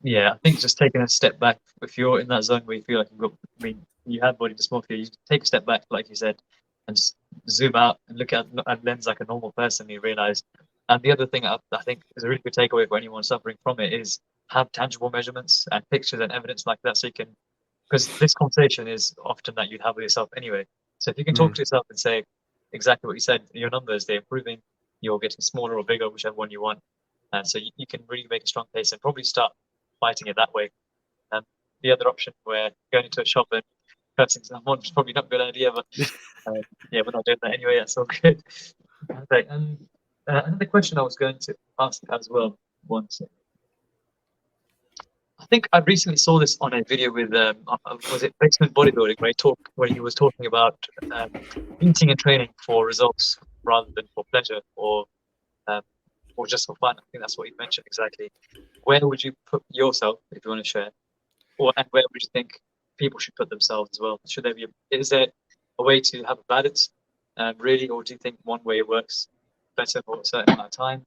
Yeah, I think just taking a step back, if you're in that zone where you feel like I mean, you have body dysmorphia, you take a step back, like you said, and just zoom out and look at lens like a normal person. You realize, and the other thing I think is a really good takeaway for anyone suffering from it is have tangible measurements and pictures and evidence like that, so you can, because this conversation is often that you'd have with yourself anyway. So if you can talk Mm, to yourself and say exactly what you said, your numbers, they're improving, you're getting smaller or bigger, whichever one you want, and so you can really make a strong case and probably start fighting it that way. And the other option where going into a shop and cursing someone is probably not a good idea, but yeah, we're not doing that anyway. That's all good. Okay, and another question I was going to ask as well once. I think I recently saw this on a video with was it Basement Bodybuilding, where he was talking about um, eating and training for results rather than for pleasure um, or just for fun. I think that's what he mentioned exactly. Where would you put yourself if you want to share? Or and where would you think? people should put themselves as well? Should there be? Is there a way to have a balance, really, or do you think one way works better for a certain amount of time?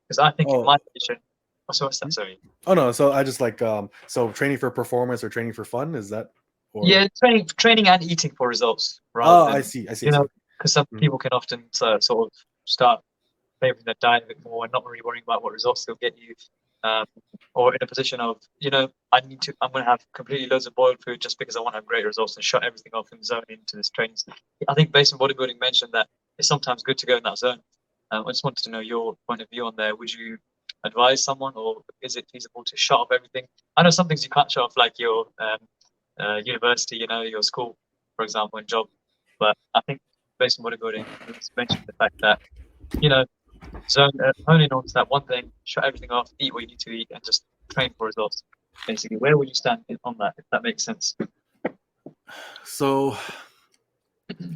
Because I think in Oh, my position, oh, so what's that? Sorry. oh no. So I just like so training for performance or training for fun, is that or Yeah, training and eating for results rather oh, I than, see, I see, I you know, see. because some Mhm. people can often sort of start favoring their diet a bit more and not really worrying about what results they'll get you, um, or in a position of, I'm going to have completely loads of boiled food just because I want to have great results and shut everything off and zone into this training. I think based on bodybuilding mentioned that it's sometimes good to go in that zone. I just wanted to know your point of view on there. Would you advise someone, or is it feasible to shut off everything? I know some things you can't shut off, like your university, your school, for example, and job. But I think based on bodybuilding, it's mentioned the fact that, you know, hone in on that one thing, shut everything off, eat what you need to eat, and just train for results. Basically, where would you stand on that, if that makes sense? So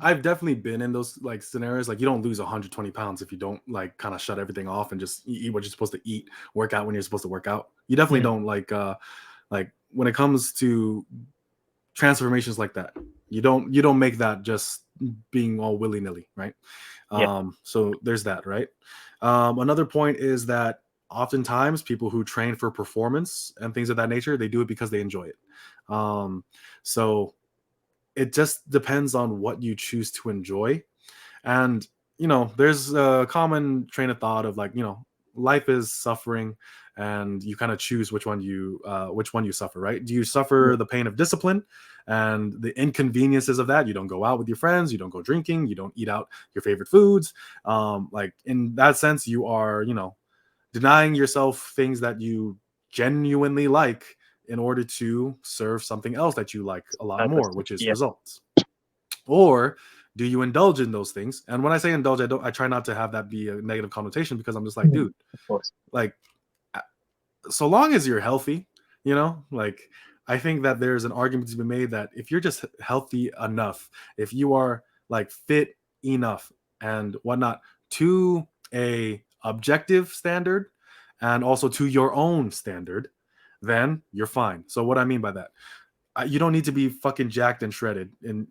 I've definitely been in those like scenarios. Like you don't lose 120 pounds if you don't like kind of shut everything off and just eat what you're supposed to eat, work out when you're supposed to work out. You definitely Mm, don't like when it comes to transformations like that. You don't make that just being all willy nilly, right? yeah, So there's that, right? Another point is that oftentimes people who train for performance and things of that nature, they do it because they enjoy it. So it just depends on what you choose to enjoy. And there's a common train of thought of like, life is suffering, and you kind of choose which one you suffer, right? Do you yeah, suffer the pain of discipline and the inconveniences of that? You don't go out with your friends, you don't go drinking, you don't eat out your favorite foods. Like in that sense, you are, denying yourself things that you genuinely like in order to serve something else that you like a lot more, fantastic. which is Yeah, results. Or do you indulge in those things? And when I say indulge, I try not to have that be a negative connotation, because I'm just like, mm, dude, of course. like so long as you're healthy, like I think that there's an argument to be made that if you're just healthy enough, if you are like fit enough and whatnot, to a objective standard and also to your own standard, then you're fine. So what I mean by that, you don't need to be fucking jacked and shredded, and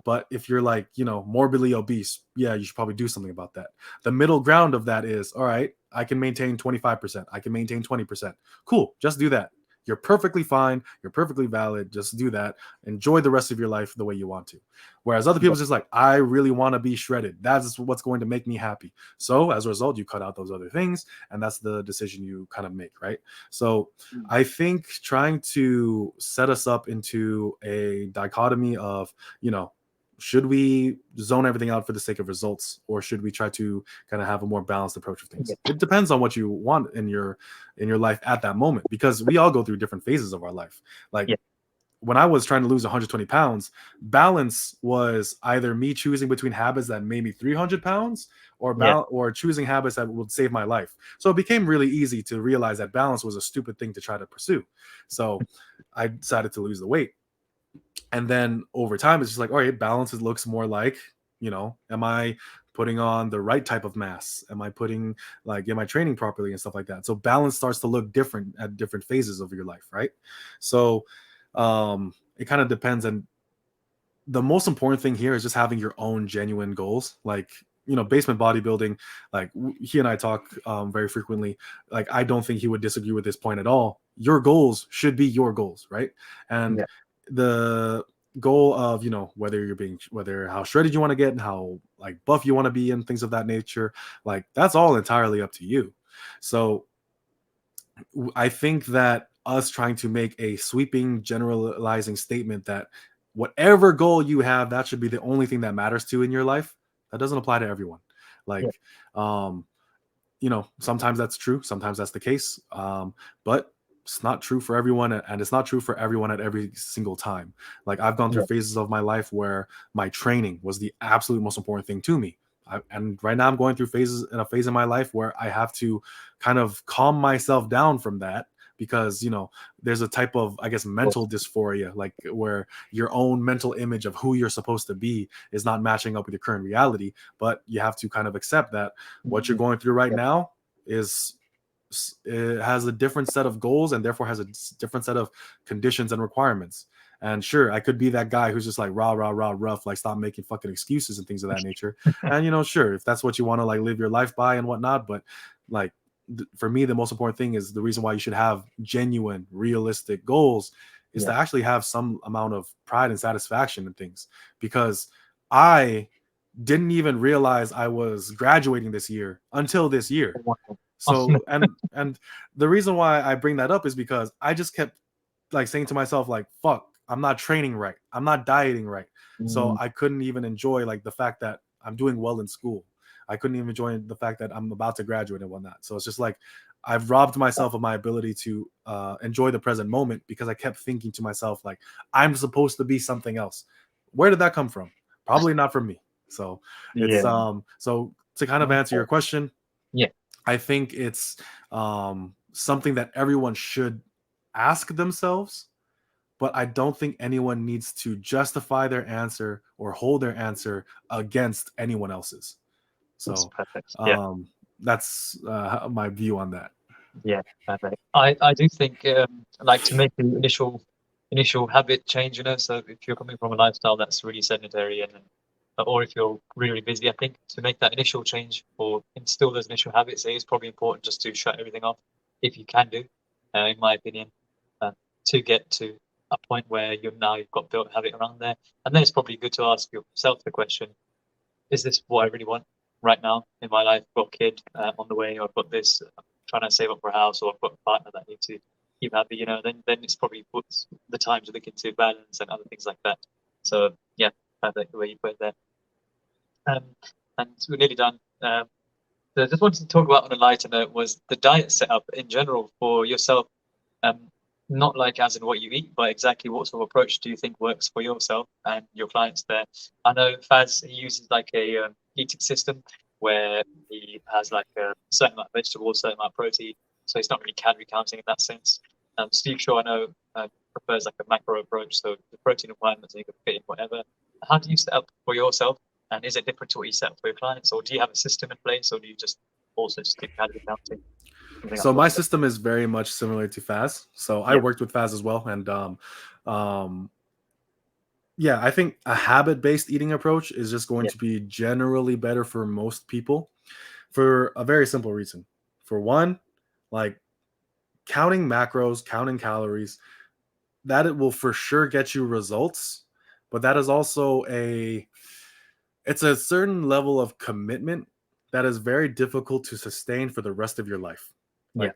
but if you're like morbidly obese, yeah, you should probably do something about that. The middle ground of that is, all right, I can maintain 25%, I can maintain 20%, cool, just do that. You're perfectly fine, you're perfectly valid, just do that. Enjoy the rest of your life the way you want to. Whereas other Yeah, people's just like, I really want to be shredded, that's what's going to make me happy. So as a result, you cut out those other things, and that's the decision you kind of make, right? So mm, I think trying to set us up into a dichotomy of, should we zone everything out for the sake of results, or should we try to kind of have a more balanced approach of things? yeah, It depends on what you want in your life at that moment, because we all go through different phases of our life. Like yeah, when I was trying to lose 120 pounds, balance was either me choosing between habits that made me 300 pounds, or yeah, or choosing habits that would save my life. So it became really easy to realize that balance was a stupid thing to try to pursue. So I decided to lose the weight. And then over time, it's just like, all right, balance looks more like, am I putting on the right type of mass? Am I training properly and stuff like that? So balance starts to look different at different phases of your life, right? So it kind of depends. And the most important thing here is just having your own genuine goals. Like, basement bodybuilding, like he and I talk very frequently. Like, I don't think he would disagree with this point at all. Your goals should be your goals, right? And yeah, the goal of, whether how shredded you want to get and how like buff you want to be and things of that nature, like that's all entirely up to you. So I think that us trying to make a sweeping generalizing statement that whatever goal you have, that should be the only thing that matters to in your life, that doesn't apply to everyone. yeah, Like, sometimes that's true, sometimes that's the case, but it's not true for everyone, and it's not true for everyone at every single time. Like, I've gone through yeah, phases of my life where my training was the absolute most important thing to me. And right now I'm going through a phase in my life where I have to kind of calm myself down from that, because there's a type of, I guess, of course. mental dysphoria, like where your own mental image of who you're supposed to be is not matching up with your current reality. But you have to kind of accept that what you're Mhm. going through right Yeah, now is it has a different set of goals and therefore has a different set of conditions and requirements. And sure, I could be that guy who's just like rah rah rah rough, like stop making fucking excuses and things of that nature. And sure, if that's what you want to like live your life by and whatnot, but like for me, the most important thing is the reason why you should have genuine, realistic goals is to actually have some amount of pride and satisfaction in things. Because I didn't even realize I was graduating this year until this year. So and the reason why I bring that up is because I just kept like saying to myself, like, fuck, I'm not training right, I'm not dieting right. So I couldn't even enjoy like the fact that I'm doing well in school. I couldn't even enjoy the fact that I'm about to graduate and whatnot. So it's just like I've robbed myself of my ability to enjoy the present moment because I kept thinking to myself, like, I'm supposed to be something else. Where did that come from? Probably not from me. So it's so to kind of answer your question, I think it's something that everyone should ask themselves, but I don't think anyone needs to justify their answer or hold their answer against anyone else's. So perfect. that's my view on that. Yeah, perfect. I do think like to make the initial habit change, so if you're coming from a lifestyle that's really sedentary and or if you're really busy, I think to make that initial change or instill those initial habits, it is probably important just to shut everything off if you can do, in my opinion, to get to a point where you've got built a habit around there. And then it's probably good to ask yourself the question, is this what I really want right now in my life? I've got a kid on the way, or I've got this, I'm trying to save up for a house, or I've got a partner that I need to keep happy, then it's probably puts the time to look into balance and other things like that. So yeah, perfect the way you put it there. And we're nearly done. So I just wanted to talk about on a lighter note was the diet setup in general for yourself. Um, Not like as in what you eat, but exactly what sort of approach do you think works for yourself and your clients there? I know Faz, he uses like a eating system where he has like a certain amount of vegetables, certain amount of protein, so he's not really calorie counting in that sense. Steve Shaw, I know, prefers like a macro approach, so the protein requirements you can fit in whatever. How do you set up for yourself, and is it different to what you set up for your clients, or do you have a system in place, or do you just also just do calorie counting? So my system is very much similar to Faz. So I worked with Faz as well, and yeah, I think a habit-based eating approach is just going to be generally better for most people for a very simple reason. For one, like counting macros, counting calories, that it will for sure get you results, but that is also it's a certain level of commitment that is very difficult to sustain for the rest of your life. Like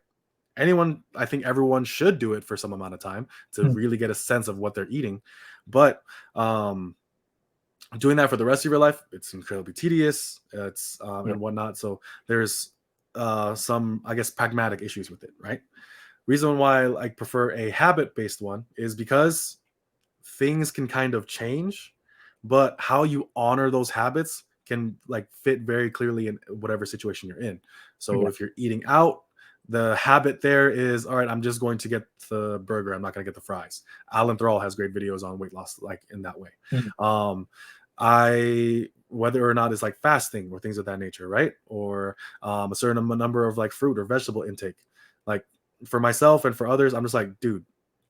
I think everyone should do it for some amount of time to really get a sense of what they're eating. But doing that for the rest of your life, it's incredibly tedious. It's and whatnot. So there's some, I guess, pragmatic issues with it, right? Reason why I prefer a habit-based one is because things can kind of change, but how you honor those habits can like fit very clearly in whatever situation you're in. So if you're eating out, the habit there is, all right, I'm just going to get the burger, I'm not going to get the fries. Alan Thrall has great videos on weight loss like in that way. I whether or not it's like fasting or things of that nature, right? Or a certain number of like fruit or vegetable intake. Like for myself and for others, I'm just like, dude,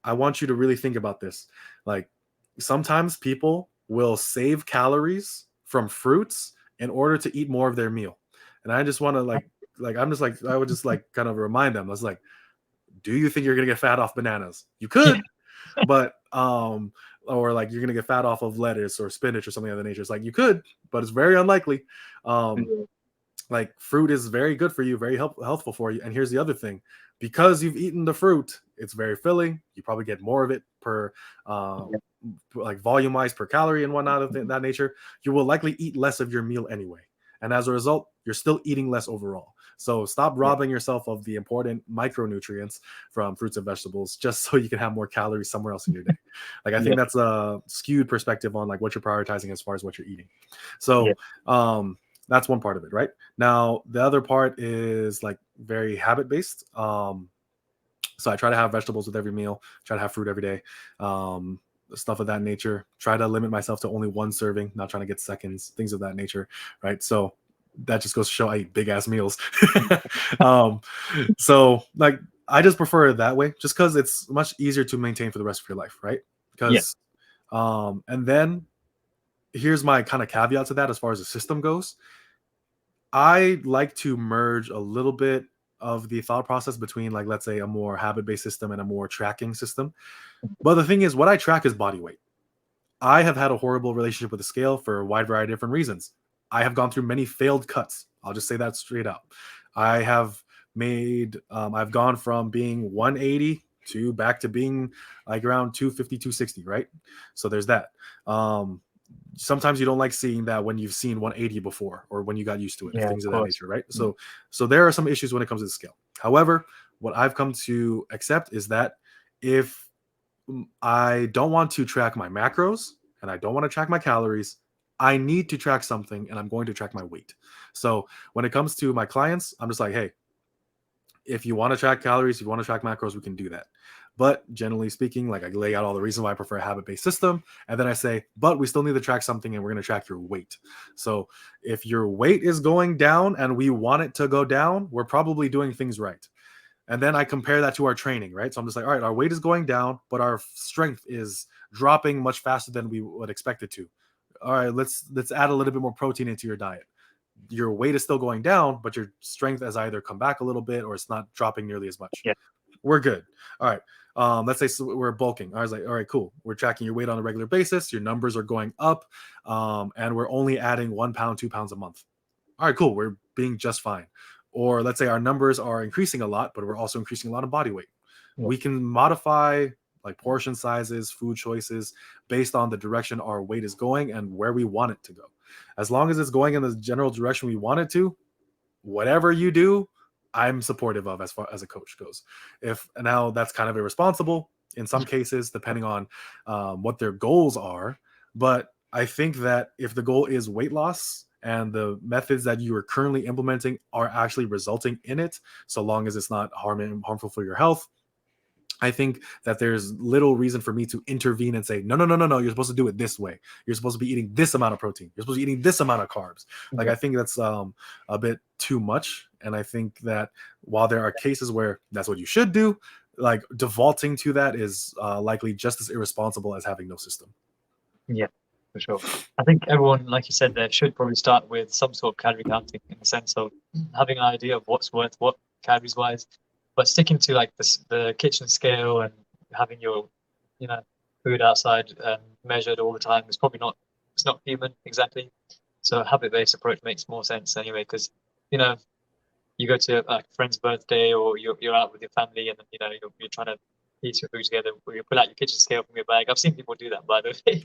I want you to really think about this. Like sometimes people will save calories from fruits in order to eat more of their meal. And I just want to like I'm just like I would just like kind of remind them. I was like, do you think you're gonna get fat off bananas? You could, but or like you're gonna get fat off of lettuce or spinach or something of that nature. It's like you could, but it's very unlikely. Like fruit is very good for you, very healthful for you. And here's the other thing: because you've eaten the fruit, it's very filling. You probably get more of it per like volume wise per calorie and whatnot of that nature. You will likely eat less of your meal anyway, and as a result, you're still eating less overall. So stop robbing yourself of the important micronutrients from fruits and vegetables just so you can have more calories somewhere else in your day. Like I think that's a skewed perspective on like what you're prioritizing as far as what you're eating. So that's one part of it, right? Now the other part is like very habit based. So I try to have vegetables with every meal, try to have fruit every day, stuff of that nature. Try to limit myself to only one serving, not trying to get seconds, things of that nature, right? So that just goes to show I eat big ass meals. um, so like I just prefer it that way, just because it's much easier to maintain for the rest of your life, right? Yeah. Because and then here's my kind of caveat to that as far as the system goes. I like to merge a little bit of the thought process between, like, let's say a more habit-based system and a more tracking system. But the thing is, what I track is body weight. I have had a horrible relationship with the scale for a wide variety of different reasons. I have gone through many failed cuts. I'll just say that straight out. I have I've gone from being 180 to back to being like around 250, 260, right? So there's that. Um, Sometimes you don't like seeing that when you've seen 180 before or when you got used to it, Yeah, of things of that course. nature, right? So there are some issues when it comes to the scale. However, what I've come to accept is that if I don't want to track my macros and I don't want to track my calories, I need to track something, and I'm going to track my weight. So when it comes to my clients, I'm just like, hey, if you want to track calories, if you want to track macros, we can do that. But generally speaking, like I lay out all the reasons why I prefer a habit-based system, and then I say, but we still need to track something, and we're going to track your weight. So if your weight is going down and we want it to go down, we're probably doing things right. And then I compare that to our training, right? So I'm just like, all right, our weight is going down, but our strength is dropping much faster than we would expect it to. All right, let's add a little bit more protein into your diet. Your weight is still going down, but your strength has either come back a little bit or it's not dropping nearly as much. Yeah. We're good. All right. Let's say we're bulking. I was like, all right, cool. We're tracking your weight on a regular basis. Your numbers are going up, and we're only adding 1 pound, 2 pounds a month. All right, cool. We're being just fine. Or let's say our numbers are increasing a lot, but we're also increasing a lot of body weight. Yeah. We can modify like portion sizes, food choices based on the direction our weight is going and where we want it to go. As long as it's going in the general direction we want it to, whatever you do, I'm supportive of as far as a coach goes. If now that's kind of irresponsible in some cases, depending on what their goals are. But I think that if the goal is weight loss and the methods that you are currently implementing are actually resulting in it, so long as it's not harmful for your health, I think that there's little reason for me to intervene and say, no, no, no, no, no, you're supposed to do it this way. You're supposed to be eating this amount of protein. You're supposed to be eating this amount of carbs. Like, Yeah. I think that's a bit too much. And I think that while there are cases where that's what you should do, like defaulting to that is likely just as irresponsible as having no system. Yeah, for sure. I think everyone, like you said, there should probably start with some sort of calorie counting in the sense of having an idea of what's worth what calories wise, but sticking to like the kitchen scale and having your, you know, food outside measured all the time is probably not, it's not human exactly. So a habit-based approach makes more sense anyway, because you know you go to like a friend's birthday or you're out with your family and then you know you're trying to eat your food together. Or you pull out your kitchen scale from your bag. I've seen people do that, by the way.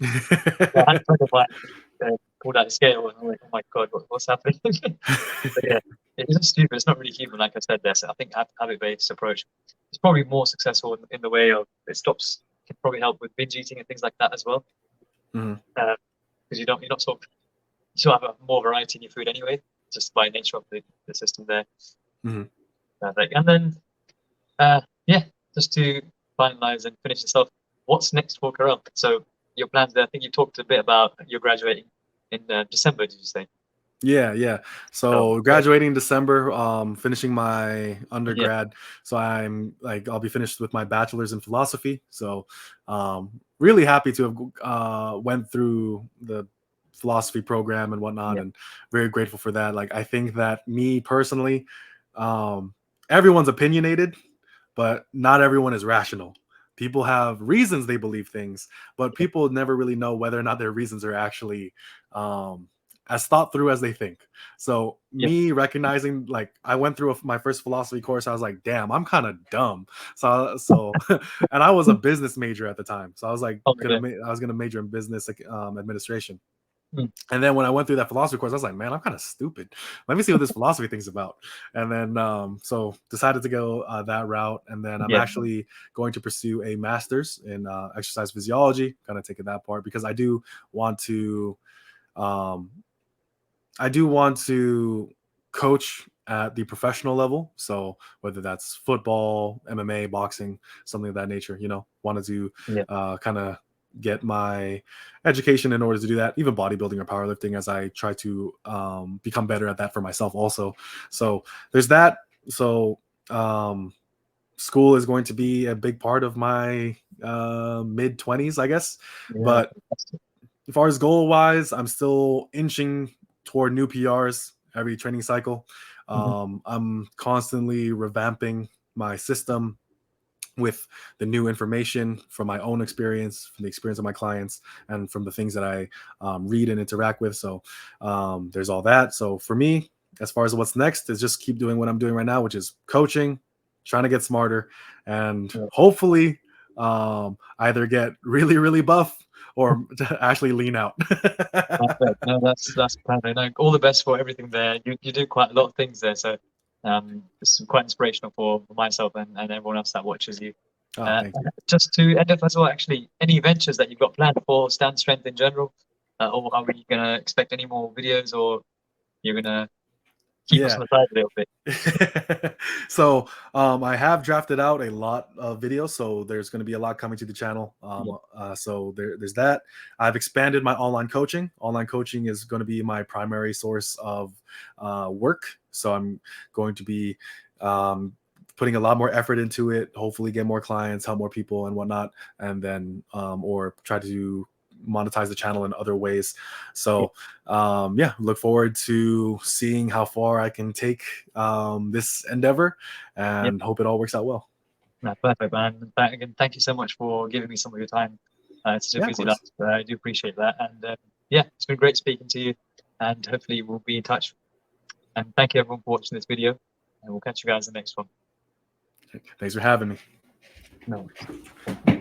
I had a friend of mine pulled out a scale and I'm like, oh my god, what's happening? But yeah, it's just stupid. It's not really human, like I said there. So I think habit-based approach is probably more successful in the way of it stops, can probably help with binge eating and things like that as well. Mhm. Because you're not sort of, you still have a more variety in your food anyway, just by nature of the system there. Mhm. Perfect. And then yeah, just to finalize and finish this off, what's next for Karel? So your plans there, I think you talked a bit about you're graduating in December, did you say? Yeah, yeah. So So graduating in December, finishing my yeah, undergrad. So I'm like I'll be finished with my bachelor's in philosophy. So really happy to have went through the philosophy program and whatnot, yeah, and very grateful for that. Like I think that me personally, everyone's opinionated, but not everyone is rational. People have reasons they believe things, but people never really know whether or not their reasons are actually um, as thought through as they think. So yeah. me recognizing, like, I went through my first philosophy course, I was like, damn, I'm kind of dumb. So, and I was a business major at the time, so I was like, Oh, yeah. I was gonna major in business administration. Mm, And then when I went through that philosophy course, I was like, man, I'm kind of stupid. Let me see what this philosophy thing's about. And then, so decided to go that route. And then I'm yeah, actually going to pursue a master's in exercise physiology, kind of taking that part because want to, um, I do want to coach at the professional level. So whether that's football, MMA, boxing, something of that nature, wanted to yeah, kind of get my education in order to do that, even bodybuilding or powerlifting, as I try to become better at that for myself also. So there's that. So school is going to be a big part of my mid 20s, I guess. Yeah, But as far as goal wise, I'm still inching toward new PRs every training cycle. mhm, I'm constantly revamping my system with the new information from my own experience, from the experience of my clients, and from the things that I read and interact with. So there's all that. So for me, as far as what's next, is just keep doing what I'm doing right now, which is coaching, trying to get smarter, and yeah. hopefully either get really, really buff or to actually lean out. Perfect. No, that's perfect. No, all the best for everything there. You do quite a lot of things there, so it's quite inspirational for myself and everyone else that watches you. Oh, thank you. Just to end off as well, actually, any ventures that you've got planned for Stand Strength in general, or are we gonna expect any more videos, or you're gonna keep us Yeah. on the side a little bit? So I have drafted out a lot of videos, so there's going to be a lot coming to the channel. Yeah, So there's that. I've expanded my online coaching. Online coaching is going to be my primary source of work, so I'm going to be putting a lot more effort into it. Hopefully, get more clients, help more people, and whatnot, and then or try to monetize the channel in other ways. yeah, So yeah, look forward to seeing how far I can take this endeavor, yeah. and hope it all works out well. No, perfect, man. Again, thank you so much for giving me some of your time. It's such a Yeah, of busy life, course. but I do appreciate that. And yeah, it's been great speaking to you. And hopefully, we'll be in touch. And thank you everyone for watching this video. And we'll catch you guys in the next one. Thanks for having me. No worries.